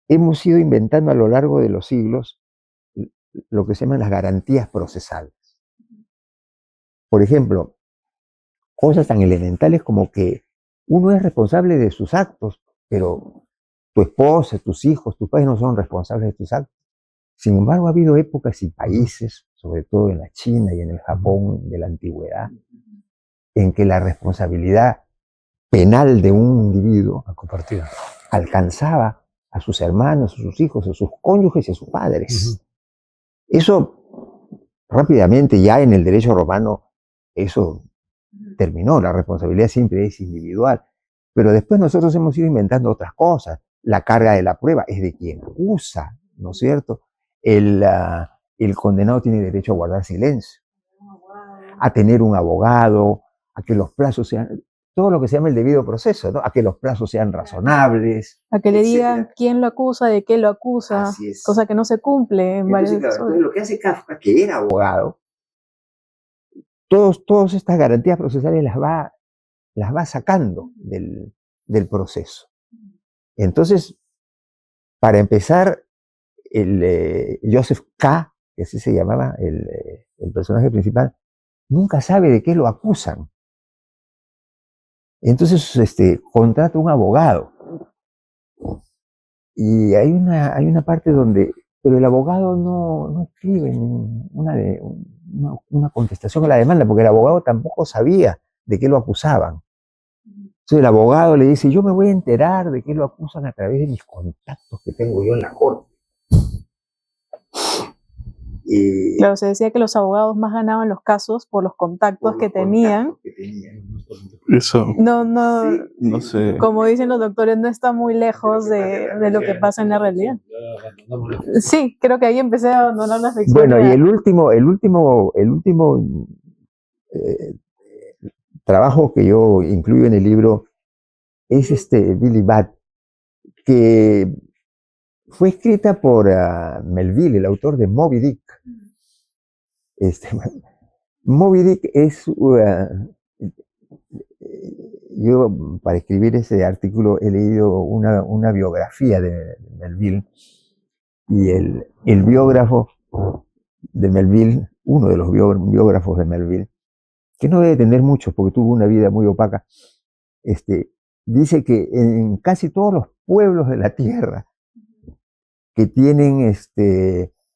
hemos ido inventando a lo largo de los siglos lo que se llaman las garantías procesales. Por ejemplo, cosas tan elementales como que uno es responsable de sus actos, pero tu esposa, tus hijos, tus padres no son responsables de tus actos. Sin embargo, ha habido épocas y países, sobre todo en la China y en el Japón de la antigüedad, en que la responsabilidad penal de un individuo alcanzaba a sus hermanos, a sus hijos, a sus cónyuges y a sus padres. Eso rápidamente, ya en el derecho romano, eso terminó. La responsabilidad siempre es individual. Pero después nosotros hemos ido inventando otras cosas. La carga de la prueba es de quien acusa, ¿no es cierto? El condenado tiene derecho a guardar silencio, a tener un abogado, a que los plazos sean, todo lo que se llama el debido proceso, ¿no? A que los plazos sean razonables. A que le digan quién lo acusa, de qué lo acusa, Así es. cosa que no se cumple en varios Entonces, claro, lo que hace Kafka, que era abogado, todas estas garantías procesales las va sacando del proceso. Entonces, para empezar, Joseph K., que así se llamaba el personaje principal, nunca sabe de qué lo acusan. Entonces, contrata un abogado. Y hay una parte donde, pero el abogado no escribe una contestación a la demanda, porque el abogado tampoco sabía de qué lo acusaban. Entonces el abogado le dice, yo me voy a enterar de qué lo acusan a través de mis contactos que tengo yo en la corte. Claro, se decía que los abogados más ganaban los casos por los contactos que tenían. Eso, No sí, sé. Como dicen los doctores, no está muy lejos de lo que pasa en la realidad. Sí, creo que ahí empecé a abandonar la ficción. Bueno, y el último trabajo que yo incluyo en el libro es Billy Bat, que fue escrita por Melville, el autor de Moby Dick. Moby Dick yo para escribir ese artículo he leído una biografía de Melville, y el biógrafo de Melville, uno de los biógrafos de Melville, que no debe tener muchos porque tuvo una vida muy opaca, dice que en casi todos los pueblos de la tierra que tienen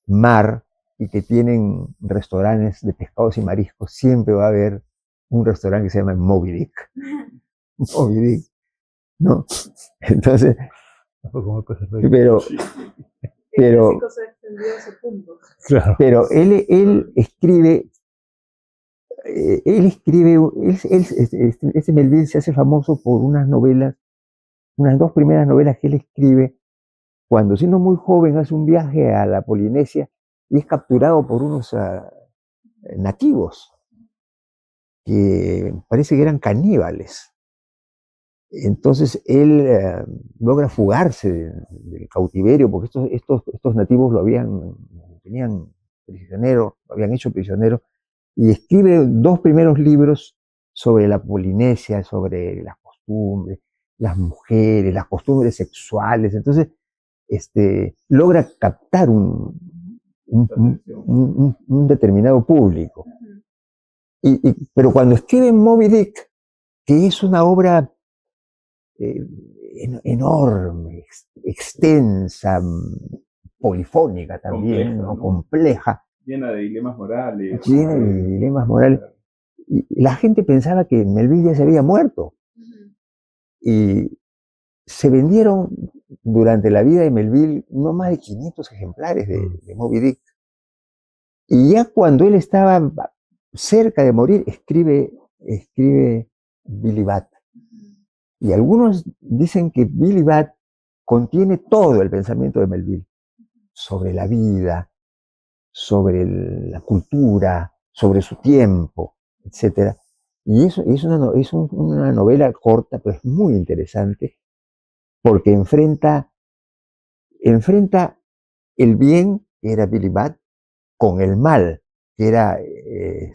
mar y que tienen restaurantes de pescados y mariscos, siempre va a haber un restaurante que se llama Moby Dick. Moby Dick, ¿no? Entonces, pero Claro. pero él escribe, este Melville se hace famoso por unas novelas, unas dos primeras novelas que él escribe cuando, siendo muy joven, hace un viaje a la Polinesia y es capturado por unos nativos que parece que eran caníbales. Entonces él logra fugarse del cautiverio, porque estos nativos lo tenían prisionero, lo habían hecho prisionero, y escribe dos primeros libros sobre la Polinesia, sobre las costumbres, las mujeres, las costumbres sexuales. Entonces logra captar un determinado público. Pero cuando escribe Moby Dick, que es una obra enorme, extensa, polifónica también, compleja, ¿no? ¿no? Compleja, Llena de dilemas morales. llena de dilemas morales. Y la gente pensaba que Melville ya se había muerto. Y se vendieron durante la vida de Melville no más de 500 ejemplares de Moby Dick. Y ya cuando él estaba cerca de morir, escribe Billy Bat. Y algunos dicen que Billy Bat contiene todo el pensamiento de Melville sobre la vida, sobre la cultura, sobre su tiempo, etc. Y eso es una novela corta, pero es muy interesante, porque enfrenta el bien, que era Billy Bat, con el mal, que era el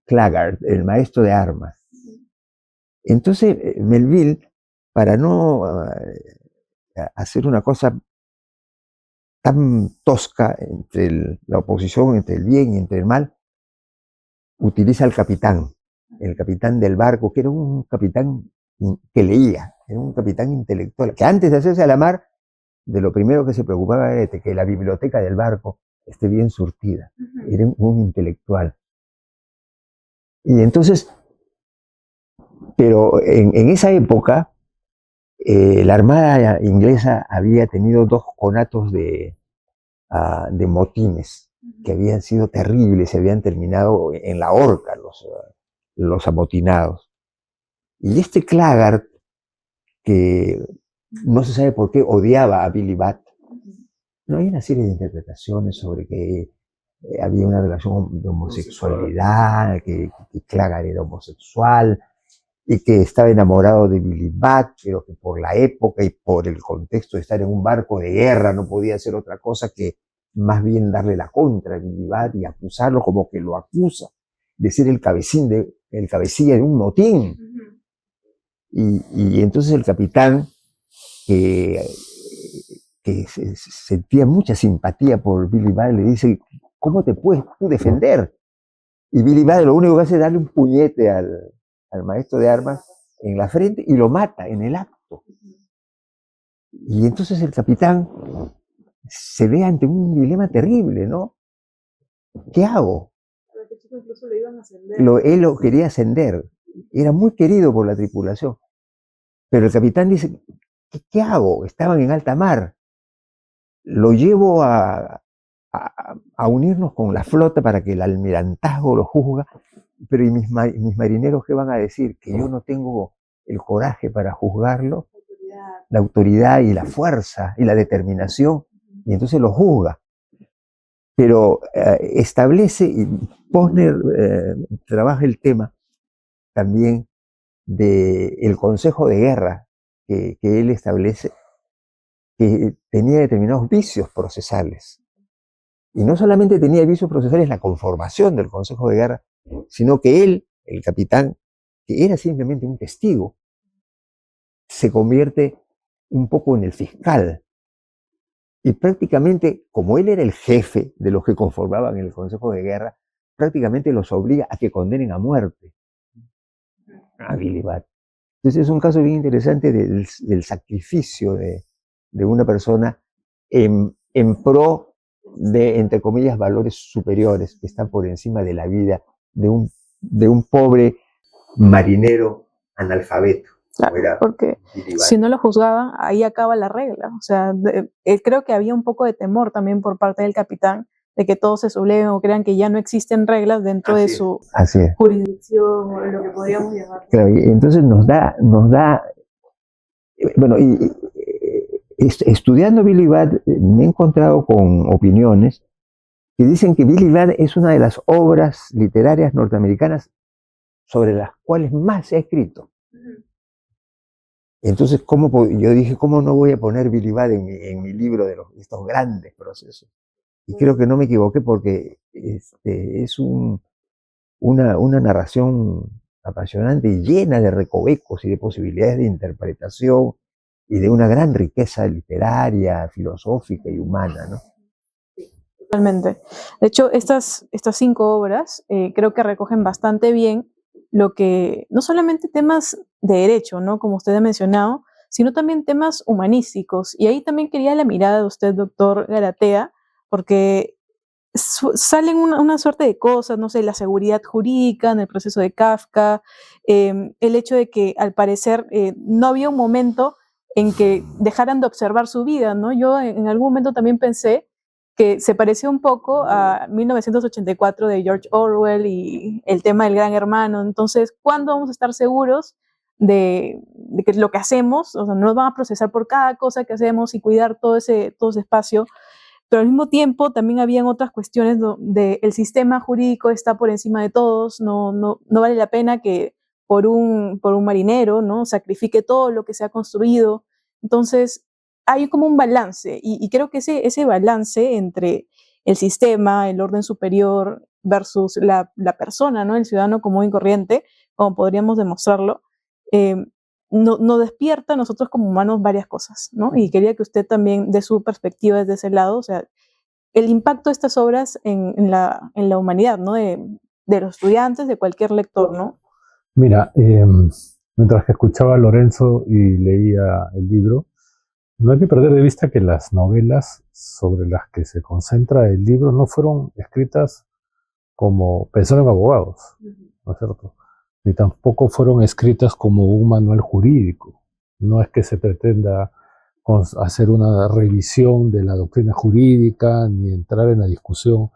Claggart, el maestro de armas. Entonces, Melville, para no hacer una cosa tan tosca entre la oposición, entre el bien y entre el mal, utiliza el capitán del barco, que era un capitán que leía, era un capitán intelectual, que antes de hacerse a la mar, de lo primero que se preocupaba era de que la biblioteca del barco esté bien surtida. Era un intelectual. Y entonces, pero en esa época, la Armada inglesa había tenido dos conatos de motines que habían sido terribles, se habían terminado en la horca los amotinados. Y Claggart, que no se sabe por qué odiaba a Billy Bat, no hay una serie de interpretaciones sobre que había una relación de homosexualidad, que Claggart era homosexual, y que estaba enamorado de Billy Bat, pero que por la época y por el contexto de estar en un barco de guerra no podía hacer otra cosa que más bien darle la contra a Billy Bat y acusarlo, como que lo acusa de ser el cabecilla de un motín. Y entonces el capitán, que sentía mucha simpatía por Billy Bat, le dice: ¿cómo te puedes tú defender? Y Billy Bat lo único que hace es darle un puñete al maestro de armas en la frente y lo mata en el acto. Y entonces el capitán se ve ante un dilema terrible, ¿no? ¿Qué hago? Incluso lo iban a ascender. Él lo quería ascender, era muy querido por la tripulación, pero el capitán dice: ¿qué hago? Estaban en alta mar, lo llevo a unirnos con la flota para que el almirantazgo lo juzga, pero ¿y mis marineros qué van a decir? Que yo no tengo el coraje para juzgarlo, la autoridad y la fuerza y la determinación, y entonces lo juzga. Pero establece, y Posner trabaja el tema también del Consejo de Guerra que él establece, que tenía determinados vicios procesales. Y no solamente tenía vicios procesales la conformación del Consejo de Guerra, sino que él, el capitán, que era simplemente un testigo, se convierte un poco en el fiscal. Y prácticamente, como él era el jefe de los que conformaban el Consejo de Guerra, prácticamente los obliga a que condenen a muerte a Billy Budd. Entonces es un caso bien interesante del sacrificio de una persona en pro de, entre comillas, valores superiores que están por encima de la vida de un pobre marinero analfabeto. Claro, porque si no lo juzgaban, ahí acaba la regla. O sea, creo que había un poco de temor también por parte del capitán de que todos se subleven o crean que ya no existen reglas dentro de su jurisdicción o lo que podríamos llamar. Claro, y entonces nos da bueno, estudiando Billy Budd me he encontrado con opiniones que dicen que Billy Budd es una de las obras literarias norteamericanas sobre las cuales más se ha escrito. Entonces, yo dije, ¿cómo no voy a poner Billy Budd en mi libro de estos grandes procesos? Y creo que no me equivoqué porque es una narración apasionante y llena de recovecos y de posibilidades de interpretación y de una gran riqueza literaria, filosófica y humana, ¿no? Totalmente. De hecho, estas 5 obras creo que recogen bastante bien lo que, no solamente temas de derecho, ¿no? Como usted ha mencionado, sino también temas humanísticos. Y ahí también quería la mirada de usted, doctor Garatea, porque salen una suerte de cosas, no sé, la seguridad jurídica en el proceso de Kafka, el hecho de que al parecer no había un momento en que dejaran de observar su vida, ¿no? Yo en algún momento también pensé que se parecía un poco a 1984 de George Orwell y el tema del Gran Hermano. Entonces, ¿cuándo vamos a estar seguros de que lo que hacemos, o sea, no nos van a procesar por cada cosa que hacemos y cuidar todo ese espacio? Pero al mismo tiempo también habían otras cuestiones donde el sistema jurídico está por encima de todos, no vale la pena que por un marinero, ¿no?, sacrifique todo lo que se ha construido. Entonces hay como un balance y creo que ese balance entre el sistema, el orden superior versus la persona, ¿no?, el ciudadano común y corriente, como podríamos demostrarlo, nos despierta a nosotros como humanos varias cosas, ¿no? Y quería que usted también dé su perspectiva desde ese lado, o sea, el impacto de estas obras en la humanidad, ¿no? De los estudiantes, de cualquier lector, ¿no? Mira, mientras que escuchaba a Lorenzo y leía el libro, no hay que perder de vista que las novelas sobre las que se concentra el libro no fueron escritas como pensaron abogados, ¿no es cierto? Ni tampoco fueron escritas como un manual jurídico. No es que se pretenda hacer una revisión de la doctrina jurídica, ni entrar en la discusión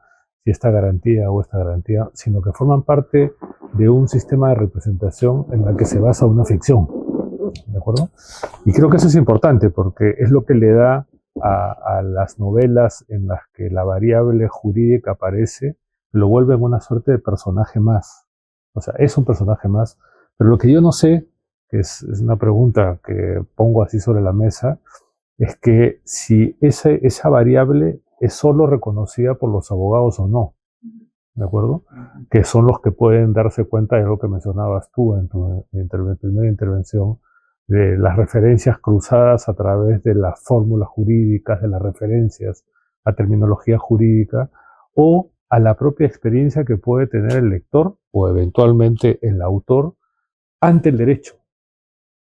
si esta garantía o esta garantía, sino que forman parte de un sistema de representación en la que se basa una ficción, ¿de acuerdo? Y creo que eso es importante porque es lo que le da a las novelas en las que la variable jurídica aparece, lo vuelven una suerte de personaje más. O sea, es un personaje más, pero lo que yo no sé, que es una pregunta que pongo así sobre la mesa, es que si esa variable es solo reconocida por los abogados o no, ¿de acuerdo? Que son los que pueden darse cuenta de lo que mencionabas tú en tu primera intervención, de las referencias cruzadas a través de las fórmulas jurídicas, de las referencias a terminología jurídica, o a la propia experiencia que puede tener el lector o eventualmente el autor ante el derecho,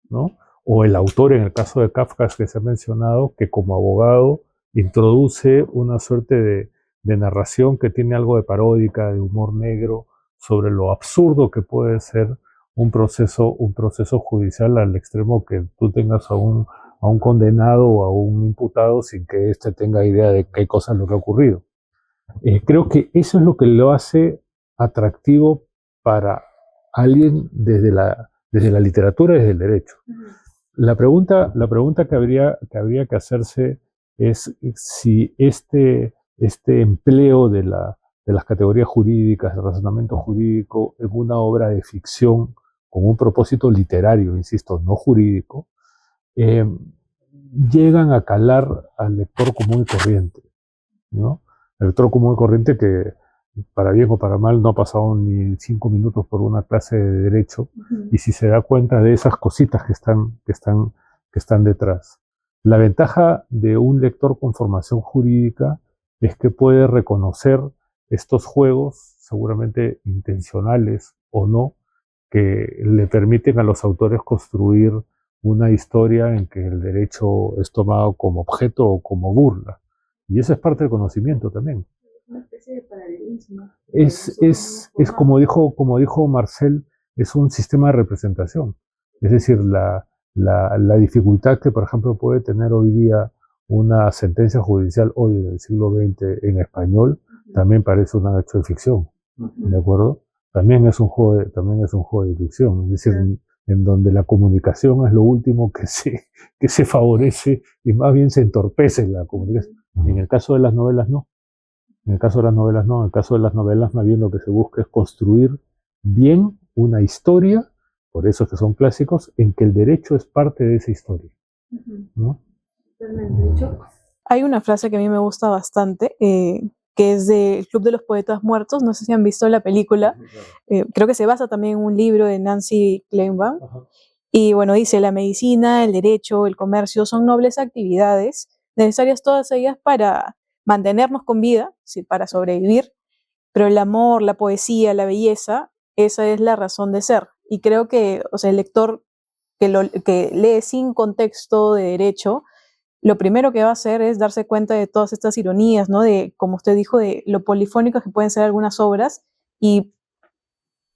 ¿no? O el autor, en el caso de Kafka que se ha mencionado, que como abogado introduce una suerte de narración que tiene algo de paródica, de humor negro, sobre lo absurdo que puede ser un proceso judicial al extremo que tú tengas a un condenado o a un imputado sin que éste tenga idea de qué cosa es lo que ha ocurrido. Creo que eso es lo que lo hace atractivo para alguien desde la literatura y desde el derecho. La pregunta que habría que hacerse es si este empleo de las categorías jurídicas, del razonamiento jurídico, en una obra de ficción con un propósito literario, insisto, no jurídico, llegan a calar al lector común y corriente, ¿no? El lector común y corriente que para bien o para mal, no ha pasado ni 5 minutos por una clase de derecho, y si se da cuenta de esas cositas que están detrás. La ventaja de un lector con formación jurídica es que puede reconocer estos juegos, seguramente intencionales o no, que le permiten a los autores construir una historia en que el derecho es tomado como objeto o como burla. Y eso es parte del conocimiento también. Una especie de paralelismo. Es como dijo Marcel, es un sistema de representación. Es decir, la dificultad que, por ejemplo, puede tener hoy día una sentencia judicial hoy en el siglo XX en español, también parece un hecho de ficción, ¿de acuerdo? También es un juego de ficción, es decir, en donde la comunicación es lo último que se favorece y más bien se entorpece la comunicación. En el caso de las novelas, no. En el caso de las novelas, no. En el caso de las novelas, más bien lo que se busca es construir bien una historia, por eso es que son clásicos, en que el derecho es parte de esa historia, ¿no? Hay una frase que a mí me gusta bastante, que es del Club de los Poetas Muertos. No sé si han visto la película. Creo que se basa también en un libro de Nancy Kleinbaum. Y bueno, dice, la medicina, el derecho, el comercio son nobles actividades, necesarias todas ellas para mantenernos con vida, sí, para sobrevivir, pero el amor, la poesía, la belleza, esa es la razón de ser. Y creo que, o sea, el lector que lee sin contexto de derecho, lo primero que va a hacer es darse cuenta de todas estas ironías, ¿no? De, como usted dijo, de lo polifónicas que pueden ser algunas obras y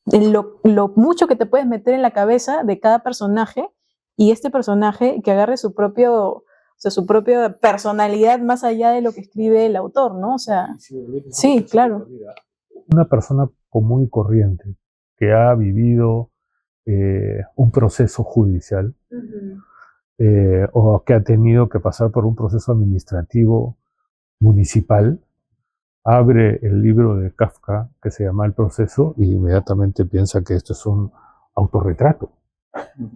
de lo mucho que te puedes meter en la cabeza de cada personaje, y este personaje que agarre su propia personalidad más allá de lo que escribe el autor, ¿no? O sea, sí, claro. Una persona común y corriente que ha vivido un proceso judicial, o que ha tenido que pasar por un proceso administrativo municipal, abre el libro de Kafka que se llama El proceso y inmediatamente piensa que esto es un autorretrato.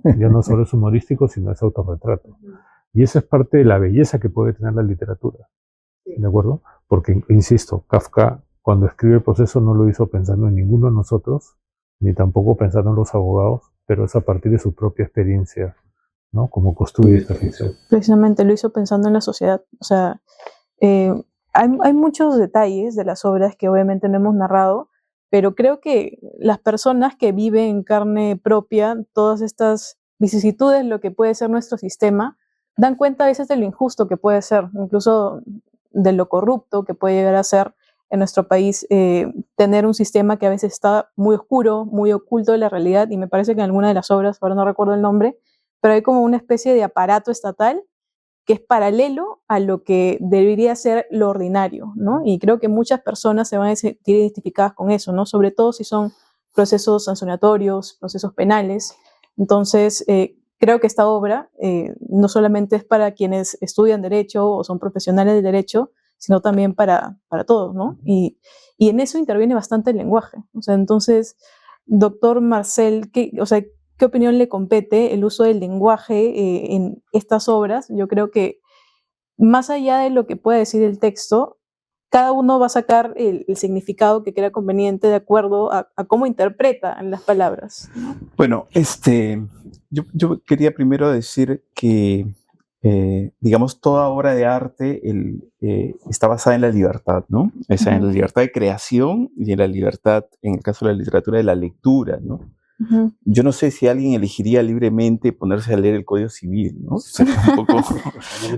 Ya no solo es humorístico, sino es autorretrato. Y esa es parte de la belleza que puede tener la literatura, ¿de acuerdo? Porque, insisto, Kafka cuando escribe El proceso no lo hizo pensando en ninguno de nosotros, ni tampoco pensando en los abogados, pero es a partir de su propia experiencia, ¿no? Como construye esta ficción. Precisamente lo hizo pensando en la sociedad. O sea, hay muchos detalles de las obras que obviamente no hemos narrado, pero creo que las personas que viven en carne propia todas estas vicisitudes, lo que puede ser nuestro sistema, dan cuenta a veces de lo injusto que puede ser, incluso de lo corrupto que puede llegar a ser en nuestro país, tener un sistema que a veces está muy oscuro, muy oculto de la realidad, y me parece que en alguna de las obras, ahora no recuerdo el nombre, pero hay como una especie de aparato estatal que es paralelo a lo que debería ser lo ordinario, ¿no? Y creo que muchas personas se van a sentir identificadas con eso, ¿no? Sobre todo si son procesos sancionatorios, procesos penales. Entonces, creo que esta obra no solamente es para quienes estudian derecho o son profesionales del derecho, sino también para todos, ¿no? Y en eso interviene bastante el lenguaje. O sea, entonces, doctor Marcel, ¿qué opinión le compete el uso del lenguaje en estas obras? Yo creo que más allá de lo que pueda decir el texto, cada uno va a sacar el significado que crea conveniente de acuerdo a cómo interpreta las palabras. Bueno, yo quería primero decir que, digamos, toda obra de arte está basada en la libertad, ¿no? O sea, en la libertad de creación y en la libertad, en el caso de la literatura, de la lectura, ¿no? Yo no sé si alguien elegiría libremente ponerse a leer el Código Civil, ¿no? O sea,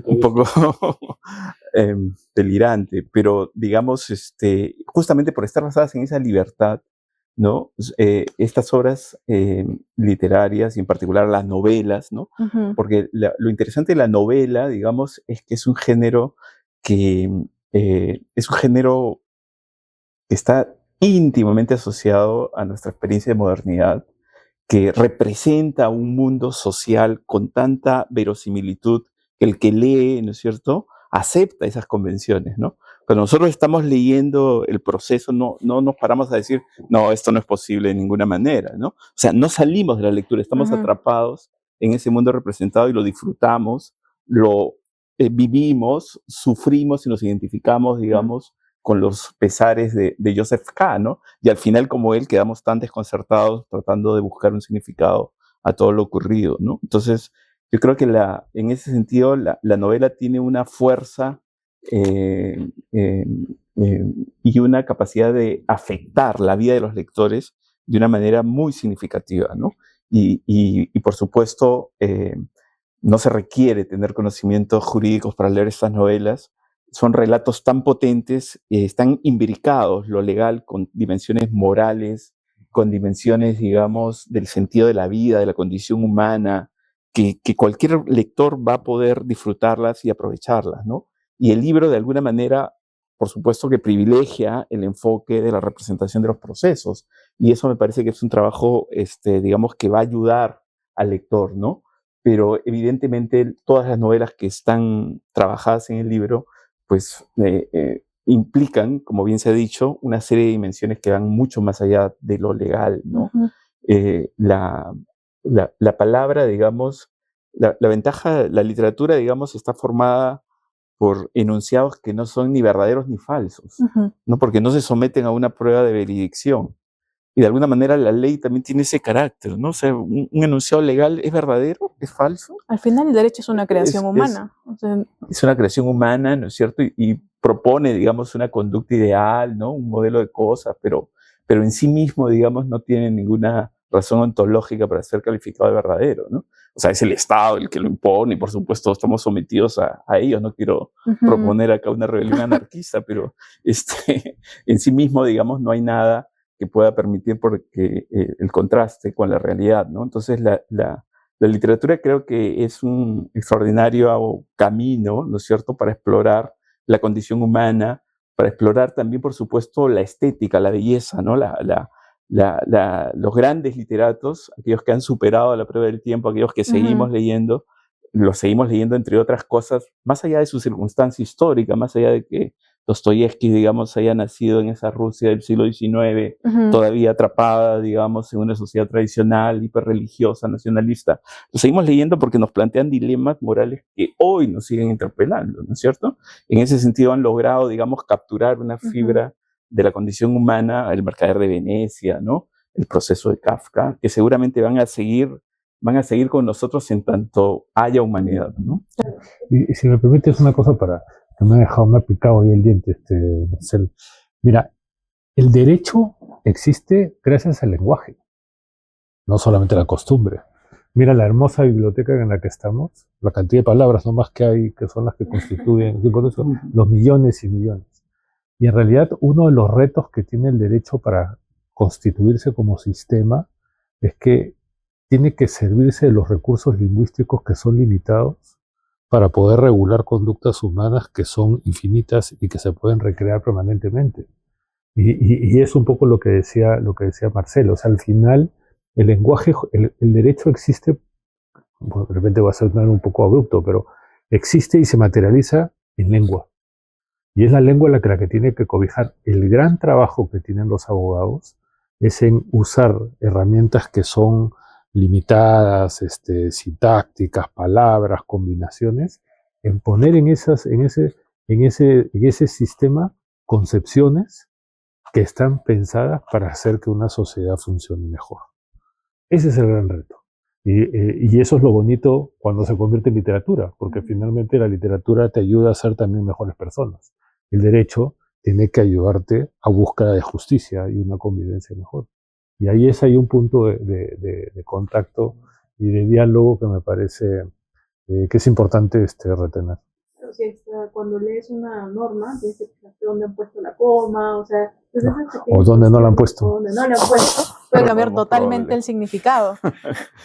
un poco delirante, pero digamos, justamente por estar basadas en esa libertad, ¿no? Estas obras literarias y en particular las novelas, ¿no? Porque lo interesante de la novela, digamos, es que es un género que está íntimamente asociado a nuestra experiencia de modernidad, que representa un mundo social con tanta verosimilitud que el que lee, ¿no es cierto?, acepta esas convenciones, ¿no? Cuando nosotros estamos leyendo el proceso, no nos paramos a decir, no, esto no es posible de ninguna manera, ¿no? O sea, no salimos de la lectura, estamos atrapados en ese mundo representado y lo disfrutamos, lo vivimos, sufrimos y nos identificamos, digamos, con los pesares de Joseph K., ¿no? Y al final, como él, quedamos tan desconcertados tratando de buscar un significado a todo lo ocurrido, ¿no? Entonces, yo creo que en ese sentido la novela tiene una fuerza y una capacidad de afectar la vida de los lectores de una manera muy significativa, ¿no? Y por supuesto, no se requiere tener conocimientos jurídicos para leer estas novelas. Son relatos tan potentes, están imbricados lo legal con dimensiones morales, con dimensiones, digamos, del sentido de la vida, de la condición humana, que cualquier lector va a poder disfrutarlas y aprovecharlas, ¿no? Y el libro, de alguna manera, por supuesto que privilegia el enfoque de la representación de los procesos. Y eso me parece que es un trabajo, digamos, que va a ayudar al lector, ¿no? Pero evidentemente todas las novelas que están trabajadas en el libro, pues implican, como bien se ha dicho, una serie de dimensiones que van mucho más allá de lo legal, ¿no? La palabra, digamos, la ventaja, la literatura, digamos, está formada por enunciados que no son ni verdaderos ni falsos, ¿no? Porque no se someten a una prueba de veredicción. Y de alguna manera la ley también tiene ese carácter, ¿no? O sea, un enunciado legal ¿es verdadero? ¿Es falso? Al final el derecho es una creación humana. Es una creación humana, ¿no es cierto? Y propone, digamos, una conducta ideal, ¿no? Un modelo de cosas, pero en sí mismo, digamos, no tiene ninguna razón ontológica para ser calificado de verdadero, ¿no? O sea, es el Estado el que lo impone y por supuesto estamos sometidos a ellos. No quiero proponer acá una rebelión anarquista, pero en sí mismo, digamos, no hay nada que pueda permitir porque el contraste con la realidad, ¿no? Entonces la literatura creo que es un extraordinario camino, ¿no es cierto?, para explorar la condición humana, para explorar también, por supuesto, la estética, la belleza, ¿no? Los grandes literatos, aquellos que han superado la prueba del tiempo, aquellos que seguimos leyendo, los seguimos leyendo, entre otras cosas, más allá de su circunstancia histórica, más allá de que Dostoyevsky, digamos, haya nacido en esa Rusia del siglo XIX, todavía atrapada, digamos, en una sociedad tradicional, hiperreligiosa, nacionalista. Lo seguimos leyendo porque nos plantean dilemas morales que hoy nos siguen interpelando, ¿no es cierto? En ese sentido han logrado, digamos, capturar una fibra de la condición humana, El mercader de Venecia, ¿no? El proceso de Kafka, que seguramente van a seguir con nosotros en tanto haya humanidad, ¿no? Y si me permites una cosa que me ha picado ahí el diente, Marcel. Mira, el derecho existe gracias al lenguaje, no solamente la costumbre. Mira la hermosa biblioteca en la que estamos, la cantidad de palabras nomás que hay, que son las que constituyen los millones y millones. Y en realidad uno de los retos que tiene el derecho para constituirse como sistema es que tiene que servirse de los recursos lingüísticos que son limitados para poder regular conductas humanas que son infinitas y que se pueden recrear permanentemente. Y es un poco lo que decía Marcelo. O sea, al final el lenguaje, el derecho existe, bueno, de repente va a sonar un poco abrupto, pero existe y se materializa en lengua. Y es la lengua la que tiene que cobijar. El gran trabajo que tienen los abogados es en usar herramientas que son limitadas, sintácticas, palabras, combinaciones, en poner en ese sistema concepciones que están pensadas para hacer que una sociedad funcione mejor. Ese es el gran reto. Y eso es lo bonito cuando se convierte en literatura, porque finalmente la literatura te ayuda a ser también mejores personas. El derecho tiene que ayudarte a búsqueda de justicia y una convivencia mejor. Y ahí hay un punto de contacto y de diálogo que me parece que es importante retener. Sí, cuando lees una norma, tienes que fijarte dónde han puesto la coma, o sea... O dónde no la han puesto. Puede cambiar totalmente el significado.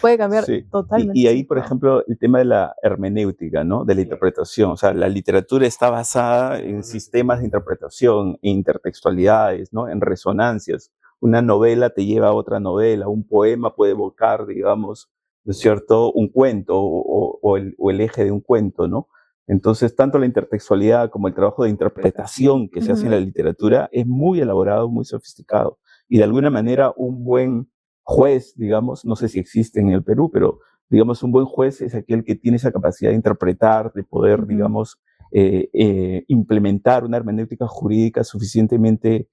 Puede cambiar totalmente. Y ahí, por ejemplo, el tema de la hermenéutica, ¿no? De la interpretación. O sea, la literatura está basada en sistemas de interpretación, en intertextualidades, ¿no? En resonancias. Una novela te lleva a otra novela, un poema puede evocar, digamos, ¿no es cierto?, un cuento o el eje de un cuento, ¿no? Entonces, tanto la intertextualidad como el trabajo de interpretación que se hace en la literatura es muy elaborado, muy sofisticado. Y de alguna manera un buen juez, digamos, no sé si existe en el Perú, pero digamos un buen juez es aquel que tiene esa capacidad de interpretar, de poder, digamos, implementar una hermenéutica jurídica suficientemente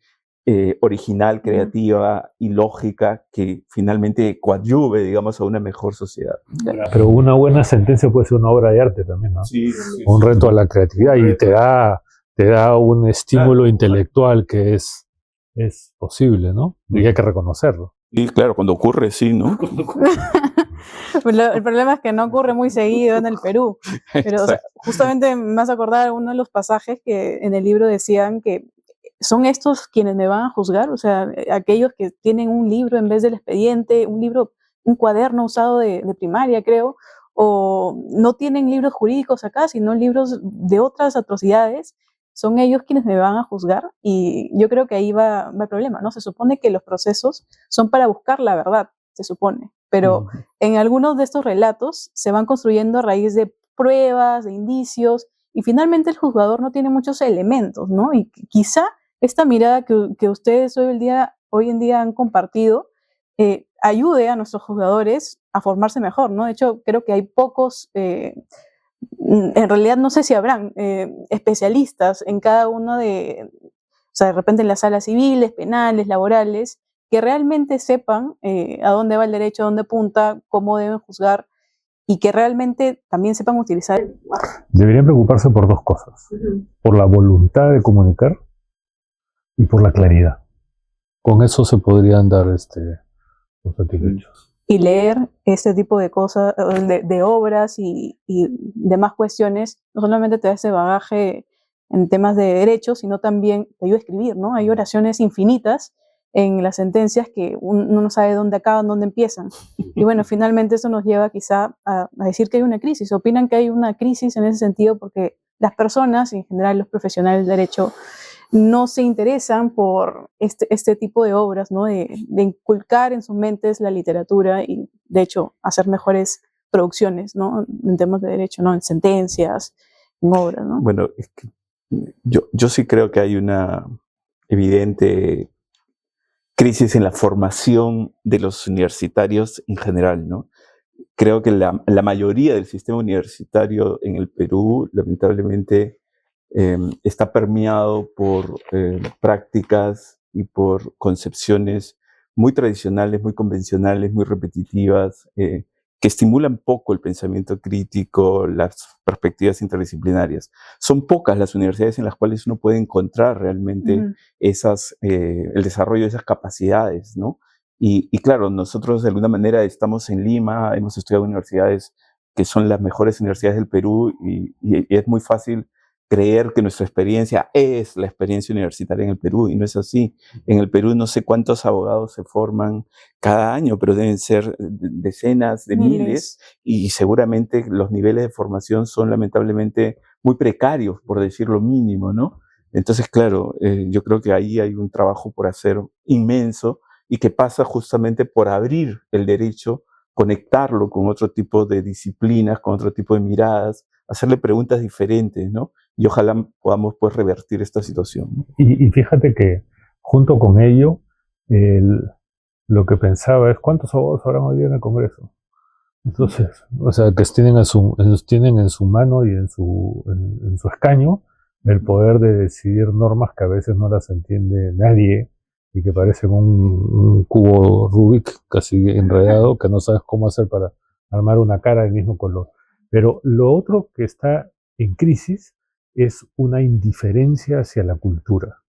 original, creativa y lógica que finalmente coadyuve, digamos, a una mejor sociedad. Pero una buena sentencia puede ser una obra de arte también, ¿no? Sí, Un reto a la creatividad y te da un estímulo intelectual que es posible, ¿no? Y hay que reconocerlo. Y claro, cuando ocurre, sí, ¿no? El problema es que no ocurre muy seguido en el Perú. Pero o sea, justamente me hace acordar uno de los pasajes que en el libro decían que son estos quienes me van a juzgar, o sea, aquellos que tienen un libro en vez del expediente, un cuaderno usado de primaria, creo, o no tienen libros jurídicos acá, sino libros de otras atrocidades, son ellos quienes me van a juzgar, y yo creo que ahí va el problema, ¿no? Se supone que los procesos son para buscar la verdad, se supone, pero en algunos de estos relatos se van construyendo a raíz de pruebas, de indicios, y finalmente el juzgador no tiene muchos elementos, ¿no? Y quizá esta mirada que ustedes hoy en día han compartido ayude a nuestros juzgadores a formarse mejor, ¿no? De hecho, creo que hay pocos, en realidad no sé si habrán especialistas en cada uno o sea, de repente en las salas civiles, penales, laborales, que realmente sepan a dónde va el derecho, a dónde apunta, cómo deben juzgar, y que realmente también sepan utilizar el lenguaje. Deberían preocuparse por dos cosas, por la voluntad de comunicar y por la claridad. Con eso se podrían dar los satisfechos. Y leer este tipo de cosas, de obras y demás cuestiones, no solamente te da ese bagaje en temas de derecho, sino también te ayuda a escribir, ¿no? Hay oraciones infinitas en las sentencias que uno no sabe dónde acaban, dónde empiezan. Y bueno, finalmente eso nos lleva quizá a decir que hay una crisis. Opinan que hay una crisis en ese sentido porque las personas, en general los profesionales del derecho, no se interesan por este tipo de obras, ¿no? De inculcar en sus mentes la literatura y, de hecho, hacer mejores producciones, ¿no? En temas de derecho, ¿no? En sentencias, en obras, ¿no? Bueno, es que yo sí creo que hay una evidente crisis en la formación de los universitarios en general, ¿no? Creo que la mayoría del sistema universitario en el Perú, lamentablemente, está permeado por prácticas y por concepciones muy tradicionales, muy convencionales, muy repetitivas, que estimulan poco el pensamiento crítico, las perspectivas interdisciplinarias. Son pocas las universidades en las cuales uno puede encontrar realmente el desarrollo de esas capacidades, ¿no? Y claro, nosotros de alguna manera estamos en Lima, hemos estudiado en universidades que son las mejores universidades del Perú y es muy fácil creer que nuestra experiencia es la experiencia universitaria en el Perú, y no es así. En el Perú no sé cuántos abogados se forman cada año, pero deben ser decenas de miles, y seguramente los niveles de formación son lamentablemente muy precarios, por decir lo mínimo, ¿no? Entonces, claro, yo creo que ahí hay un trabajo por hacer inmenso, y que pasa justamente por abrir el derecho, conectarlo con otro tipo de disciplinas, con otro tipo de miradas, hacerle preguntas diferentes, ¿no? Y ojalá podamos pues revertir esta situación, ¿no? Y fíjate que junto con ello, lo que pensaba es cuántos abogados habrán hoy día en el Congreso. Entonces, o sea, que tienen en su mano y en su escaño el poder de decidir normas que a veces no las entiende nadie y que parecen un cubo Rubik casi enredado, que no sabes cómo hacer para armar una cara del mismo color. Pero lo otro que está en crisis es una indiferencia hacia la cultura.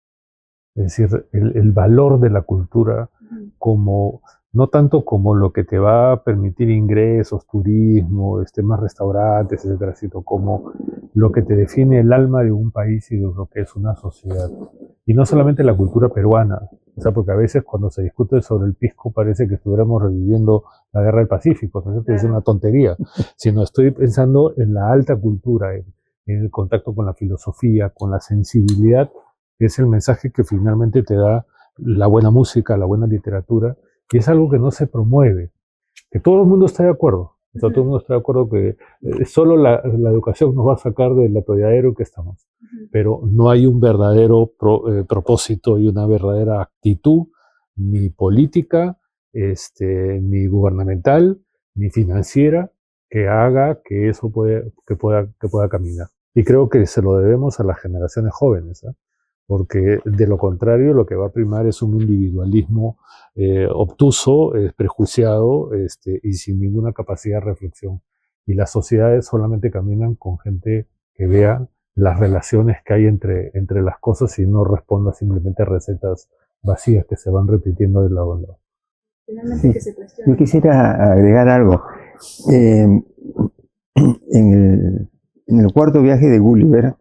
Es decir, el valor de la cultura como, no tanto como lo que te va a permitir ingresos, turismo, más restaurantes, etcétera, sino como lo que te define el alma de un país y de lo que es una sociedad. Y no solamente la cultura peruana, o sea, porque a veces cuando se discute sobre el pisco parece que estuviéramos reviviendo la guerra del Pacífico, ¿no? Es una tontería, sino estoy pensando en la alta cultura, en el contacto con la filosofía, con la sensibilidad, que es el mensaje que finalmente te da la buena música, la buena literatura, y es algo que no se promueve, que todo el mundo está de acuerdo. O sea, todo el mundo está de acuerdo que solo la educación nos va a sacar del atolladero que estamos, pero no hay un verdadero propósito y una verdadera actitud, ni política, ni gubernamental, ni financiera, que haga que eso pueda caminar. Y creo que se lo debemos a las generaciones jóvenes, ¿eh? Porque de lo contrario lo que va a primar es un individualismo obtuso, prejuiciado y sin ninguna capacidad de reflexión. Y las sociedades solamente caminan con gente que vea las relaciones que hay entre las cosas y no responda simplemente a recetas vacías que se van repitiendo de lado a lado. Sí, yo quisiera agregar algo. Eh, en el cuarto viaje de Gulliver,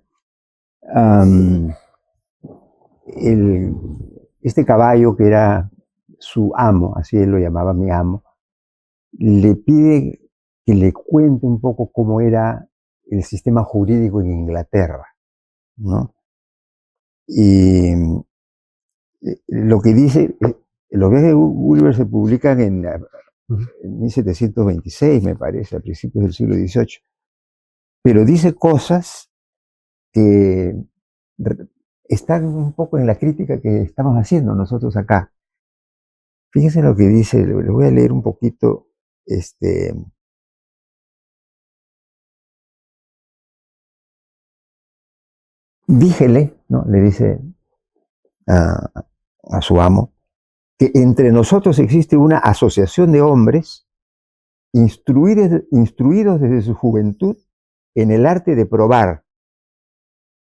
este caballo que era su amo, así él lo llamaba mi amo, le pide que le cuente un poco cómo era el sistema jurídico en Inglaterra, ¿no? Y lo que dice, los viajes de Gulliver se publican en 1726, me parece, a principios del siglo XVIII, pero dice cosas que están un poco en la crítica que estamos haciendo nosotros acá. Fíjense lo que dice, le voy a leer un poquito. Díjele, ¿no? Le dice a su amo, que entre nosotros existe una asociación de hombres instruidos desde su juventud en el arte de probar,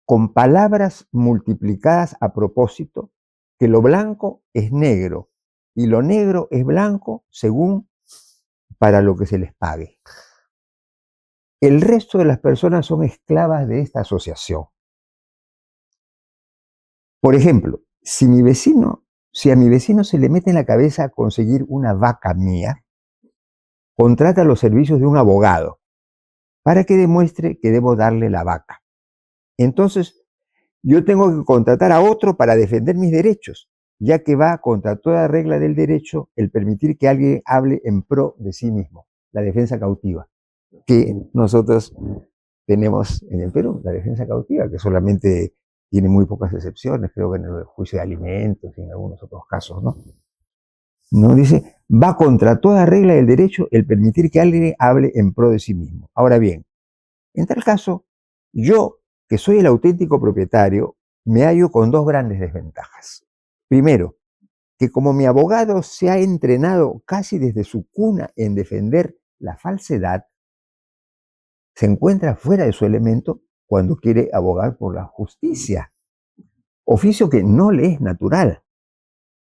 con palabras multiplicadas a propósito, que lo blanco es negro y lo negro es blanco según para lo que se les pague. El resto de las personas son esclavas de esta asociación. Por ejemplo, si a mi vecino se le mete en la cabeza conseguir una vaca mía, contrata los servicios de un abogado para que demuestre que debo darle la vaca. Entonces, yo tengo que contratar a otro para defender mis derechos, ya que va contra toda regla del derecho el permitir que alguien hable en pro de sí mismo, la defensa cautiva, que nosotros tenemos en el Perú, la defensa cautiva, que solamente tiene muy pocas excepciones, creo que en el juicio de alimentos y en algunos otros casos, ¿no? No dice, va contra toda regla del derecho el permitir que alguien hable en pro de sí mismo. Ahora bien, en tal caso, yo, que soy el auténtico propietario, me hallo con dos grandes desventajas. Primero, que como mi abogado se ha entrenado casi desde su cuna en defender la falsedad, se encuentra fuera de su elemento cuando quiere abogar por la justicia, oficio que no le es natural.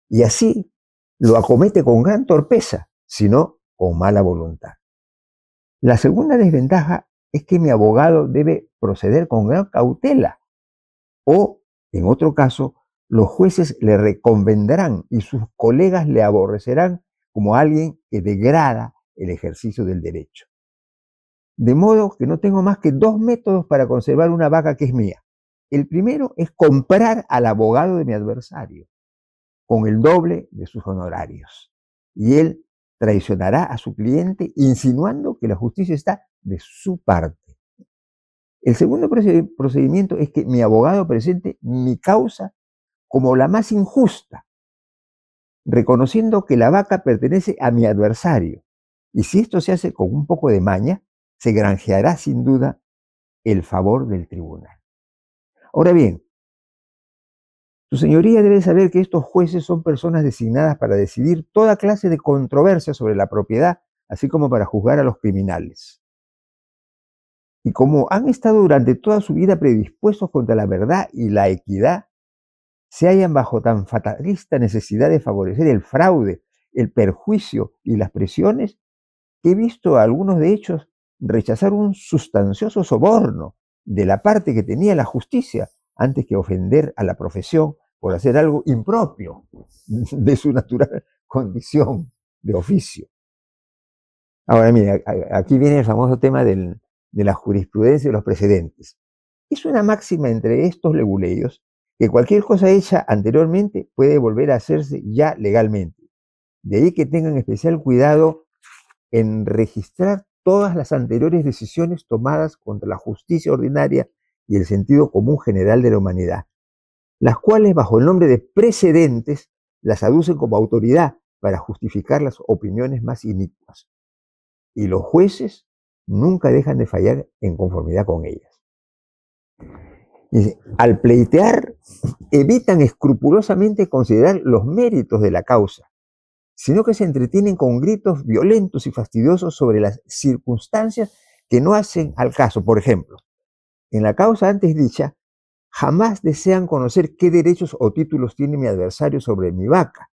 Y así lo acomete con gran torpeza, sino con mala voluntad. La segunda desventaja es que mi abogado debe proceder con gran cautela, o, en otro caso, los jueces le reconvendrán y sus colegas le aborrecerán como alguien que degrada el ejercicio del derecho. De modo que no tengo más que dos métodos para conservar una vaca que es mía. El primero es comprar al abogado de mi adversario con el doble de sus honorarios. Y él traicionará a su cliente insinuando que la justicia está de su parte. El segundo procedimiento es que mi abogado presente mi causa como la más injusta, reconociendo que la vaca pertenece a mi adversario. Y si esto se hace con un poco de maña, se granjeará sin duda el favor del tribunal. Ahora bien, su señoría debe saber que estos jueces son personas designadas para decidir toda clase de controversia sobre la propiedad, así como para juzgar a los criminales. Y como han estado durante toda su vida predispuestos contra la verdad y la equidad, se hallan bajo tan fatalista necesidad de favorecer el fraude, el perjuicio y las presiones, que he visto a algunos de ellos rechazar un sustancioso soborno de la parte que tenía la justicia antes que ofender a la profesión por hacer algo impropio de su natural condición de oficio. Ahora, mira, aquí viene el famoso tema de la jurisprudencia y los precedentes. Es una máxima entre estos leguleyos que cualquier cosa hecha anteriormente puede volver a hacerse ya legalmente. De ahí que tengan especial cuidado en registrar todas las anteriores decisiones tomadas contra la justicia ordinaria y el sentido común general de la humanidad, las cuales bajo el nombre de precedentes las aducen como autoridad para justificar las opiniones más inicuas. Y los jueces nunca dejan de fallar en conformidad con ellas. Dice, al pleitear, evitan escrupulosamente considerar los méritos de la causa, sino que se entretienen con gritos violentos y fastidiosos sobre las circunstancias que no hacen al caso. Por ejemplo, en la causa antes dicha, jamás desean conocer qué derechos o títulos tiene mi adversario sobre mi vaca,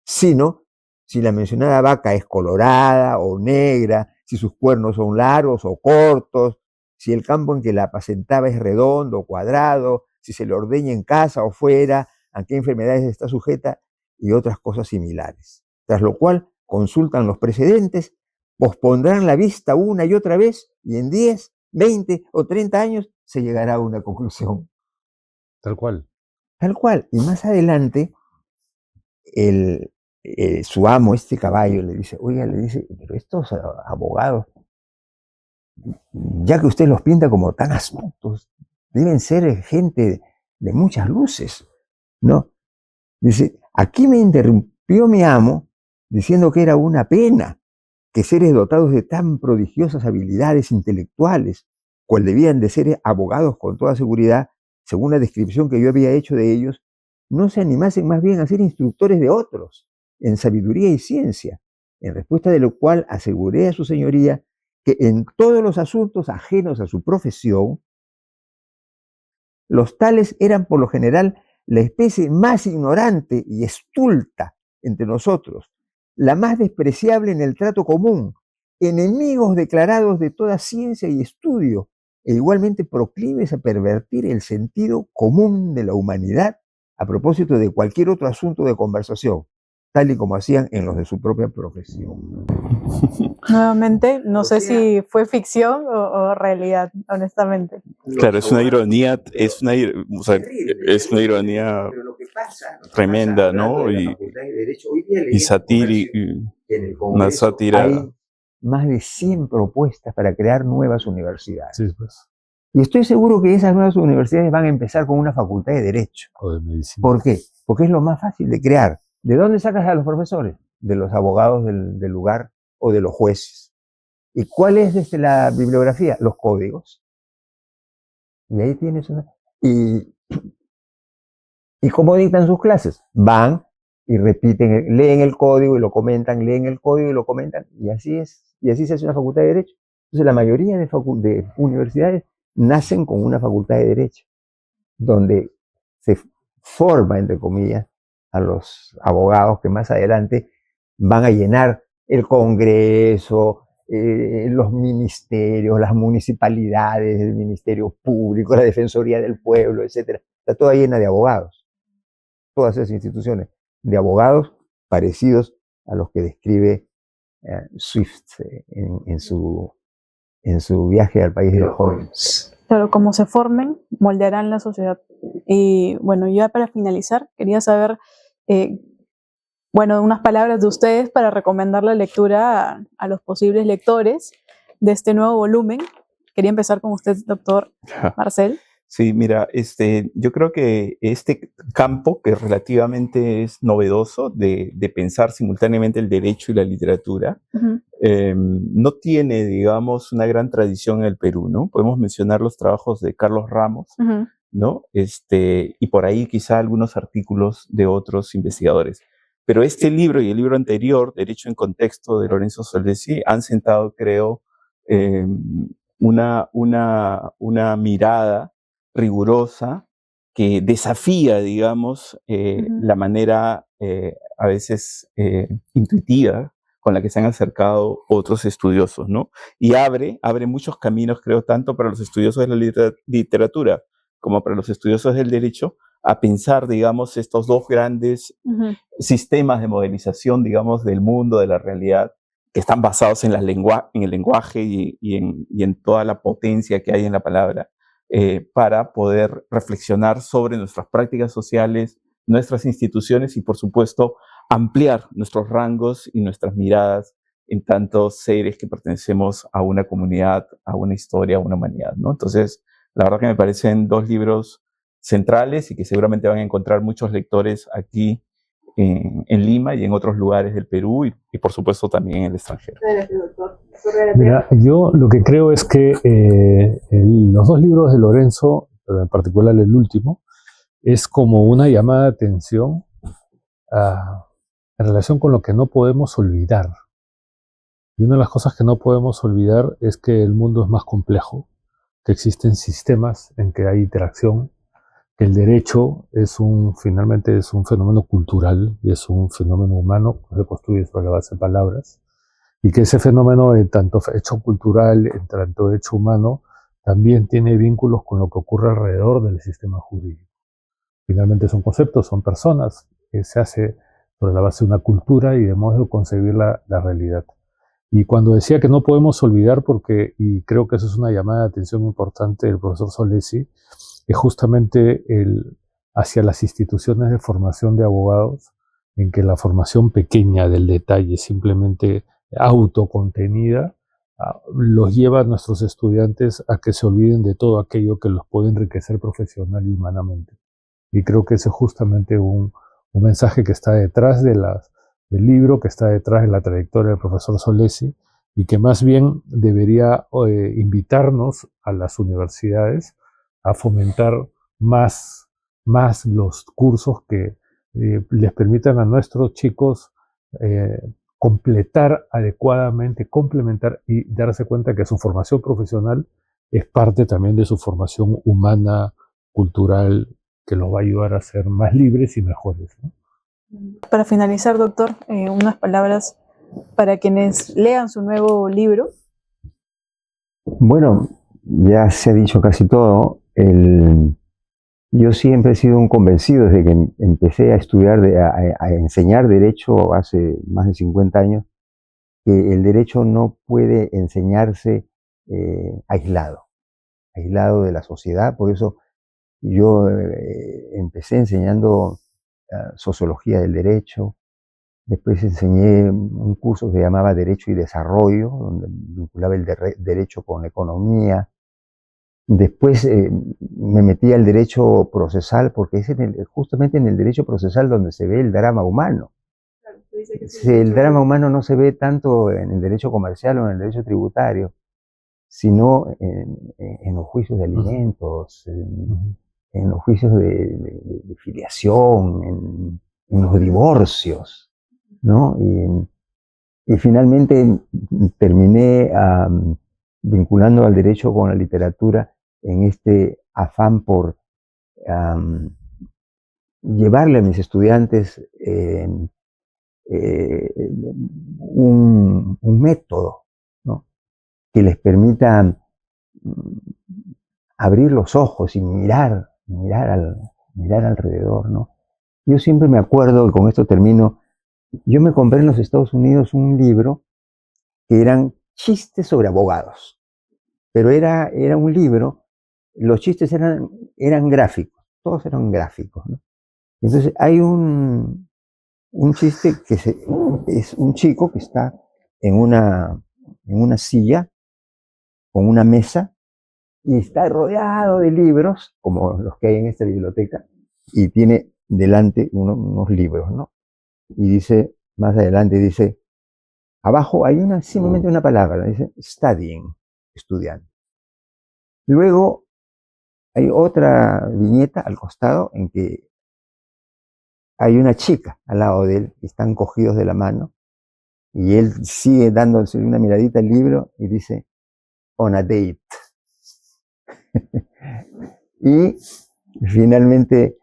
sino si la mencionada vaca es colorada o negra, si sus cuernos son largos o cortos, si el campo en que la apacentaba es redondo o cuadrado, si se le ordeña en casa o fuera, a qué enfermedades está sujeta y otras cosas similares. Tras lo cual consultan los precedentes, pospondrán la vista una y otra vez y en 10, 20 o 30 años se llegará a una conclusión. Tal cual. Tal cual. Y más adelante, su amo, este caballo, le dice, oiga, le dice, pero estos abogados, ya que usted los pinta como tan astutos, deben ser gente de muchas luces, ¿no? Dice, aquí me interrumpió mi amo diciendo que era una pena que seres dotados de tan prodigiosas habilidades intelectuales, cual debían de ser abogados con toda seguridad, según la descripción que yo había hecho de ellos, no se animasen más bien a ser instructores de otros en sabiduría y ciencia, en respuesta de lo cual aseguré a su señoría que en todos los asuntos ajenos a su profesión, los tales eran por lo general la especie más ignorante y estulta entre nosotros, la más despreciable en el trato común, enemigos declarados de toda ciencia y estudio, e igualmente proclives a pervertir el sentido común de la humanidad a propósito de cualquier otro asunto de conversación, tal y como hacían en los de su propia profesión. Nuevamente, no sé sea, si fue ficción o realidad, honestamente. Claro, es una ironía, o sea, es una ironía tremenda, ¿no? Y satírica, una sátira. Hay más de 100 propuestas para crear nuevas universidades. Sí, pues. Y estoy seguro que esas nuevas universidades van a empezar con una facultad de Derecho. O de medicina. ¿Por qué? Porque es lo más fácil de crear. ¿De dónde sacas a los profesores? De los abogados del lugar o de los jueces. ¿Y cuál es desde la bibliografía? Los códigos. Y ahí tienes una... ¿Y cómo dictan sus clases? Van y repiten, leen el código y lo comentan, leen el código y lo comentan. Y así es. Y así se hace una facultad de Derecho. Entonces la mayoría de universidades nacen con una facultad de Derecho, donde se forma, entre comillas, a los abogados que más adelante van a llenar el Congreso, los ministerios, las municipalidades, el Ministerio Público, la Defensoría del Pueblo, etc. Está toda llena de abogados. Todas esas instituciones de abogados parecidos a los que describe Swift en su viaje al país de los jóvenes. Claro, como se formen, moldearán la sociedad. Y bueno, ya para finalizar, quería saber, unas palabras de ustedes para recomendar la lectura a los posibles lectores de este nuevo volumen. Quería empezar con usted, doctor Marcel. Sí, mira, yo creo que este campo, que relativamente es novedoso, de pensar simultáneamente el derecho y la literatura, no tiene, digamos, una gran tradición en el Perú, ¿no? Podemos mencionar los trabajos de Carlos Ramos, ¿no? Y por ahí quizá algunos artículos de otros investigadores. Pero este libro y el libro anterior, Derecho en Contexto, de Lorenzo Soldesi, han sentado, creo, una mirada rigurosa que desafía, digamos, la manera a veces intuitiva con la que se han acercado otros estudiosos, ¿no? Y abre muchos caminos, creo, tanto para los estudiosos de la literatura como para los estudiosos del derecho, a pensar, digamos, estos dos grandes sistemas de modelización, digamos, del mundo, de la realidad, que están basados en el lenguaje y en toda la potencia que hay en la palabra, para poder reflexionar sobre nuestras prácticas sociales, nuestras instituciones y, por supuesto, ampliar nuestros rangos y nuestras miradas en tantos seres que pertenecemos a una comunidad, a una historia, a una humanidad, ¿no? Entonces, la verdad que me parecen dos libros centrales y que seguramente van a encontrar muchos lectores aquí en Lima y en otros lugares del Perú y por supuesto también en el extranjero. Mira, yo lo que creo es que los dos libros de Lorenzo pero en particular el último, es como una llamada de atención en relación con lo que no podemos olvidar. Y una de las cosas que no podemos olvidar es que el mundo es más complejo, que existen sistemas en que hay interacción, que el derecho finalmente es un fenómeno cultural y es un fenómeno humano que se construye sobre la base de palabras, y que ese fenómeno, en tanto hecho cultural, en tanto hecho humano, también tiene vínculos con lo que ocurre alrededor del sistema jurídico. Finalmente son conceptos, son personas, que se hace sobre la base de una cultura y de modo de concebir la realidad. Y cuando decía que no podemos olvidar, y creo que eso es una llamada de atención importante del profesor Solesi, es justamente hacia las instituciones de formación de abogados, en que la formación pequeña del detalle, simplemente autocontenida, los lleva a nuestros estudiantes a que se olviden de todo aquello que los puede enriquecer profesional y humanamente. Y creo que ese es justamente un mensaje que está detrás del libro, que está detrás de la trayectoria del profesor Solesi, y que más bien debería invitarnos a las universidades a fomentar más los cursos que les permitan a nuestros chicos completar adecuadamente, complementar y darse cuenta que su formación profesional es parte también de su formación humana, cultural, que los va a ayudar a ser más libres y mejores, ¿no? Para finalizar, doctor, unas palabras para quienes lean su nuevo libro. Bueno, ya se ha dicho casi todo. Yo siempre he sido un convencido desde que empecé a estudiar, a enseñar derecho hace más de 50 años, que el derecho no puede enseñarse aislado de la sociedad. Por eso yo empecé enseñando sociología del derecho, después enseñé un curso que se llamaba Derecho y Desarrollo, donde vinculaba el derecho con la economía. Después me metí al derecho procesal, porque es justamente en el derecho procesal donde se ve el drama humano. El drama humano no se ve tanto en el derecho comercial o en el derecho tributario, sino en los juicios de alimentos, en los juicios de filiación, en los divorcios, ¿no? Y finalmente terminé vinculando al derecho con la literatura en este afán por llevarle a mis estudiantes un método, ¿no?, que les permita abrir los ojos y mirar alrededor, ¿no? Yo siempre me acuerdo, y con esto termino, yo me compré en los Estados Unidos un libro que eran chistes sobre abogados, pero era un libro, los chistes eran gráficos, todos eran gráficos, ¿no? Entonces hay un chiste que es un chico que está en una silla con una mesa y está rodeado de libros, como los que hay en esta biblioteca, y tiene delante unos libros, ¿no? Y dice, más adelante dice, abajo hay simplemente una palabra, dice studying, estudiante. Luego hay otra viñeta al costado en que hay una chica al lado de él, y están cogidos de la mano, y él sigue dándose una miradita al libro y dice, on a date. Y finalmente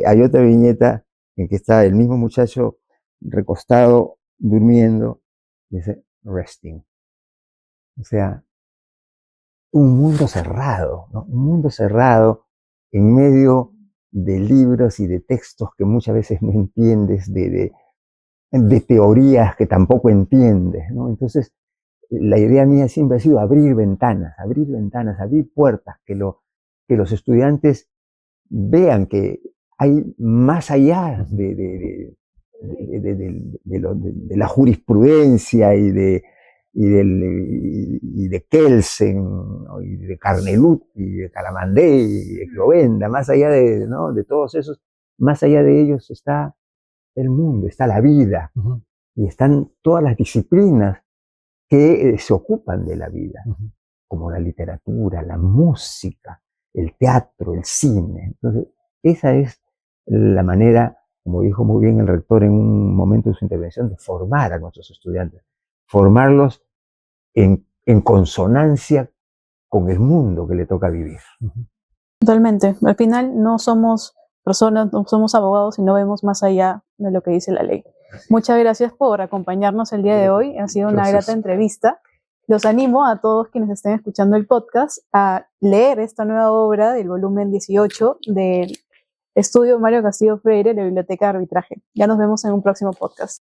hay otra viñeta en que está el mismo muchacho recostado, durmiendo, y dice, resting. O sea, un mundo cerrado, ¿no? Un mundo cerrado en medio de libros y de textos que muchas veces no entiendes, de teorías que tampoco entiendes, ¿no? Entonces, la idea mía siempre ha sido abrir ventanas, abrir puertas, que los estudiantes vean que hay más allá de la jurisprudencia y de Kelsen, ¿no?, y de Carnelut, y de Calamandé, y de Clovenda, más allá ¿no?, de todos esos, más allá de ellos está el mundo, está la vida, y están todas las disciplinas que se ocupan de la vida, como la literatura, la música, el teatro, el cine. Entonces, esa es la manera, como dijo muy bien el rector en un momento de su intervención, de formar a nuestros estudiantes, formarlos en consonancia con el mundo que le toca vivir. Totalmente. Al final no somos personas, no somos abogados y no vemos más allá de lo que dice la ley. Muchas gracias por acompañarnos el día de hoy. Ha sido una grata entrevista. Los animo a todos quienes estén escuchando el podcast a leer esta nueva obra del volumen 18 del Estudio Mario Castillo Freire, la Biblioteca de Arbitraje. Ya nos vemos en un próximo podcast.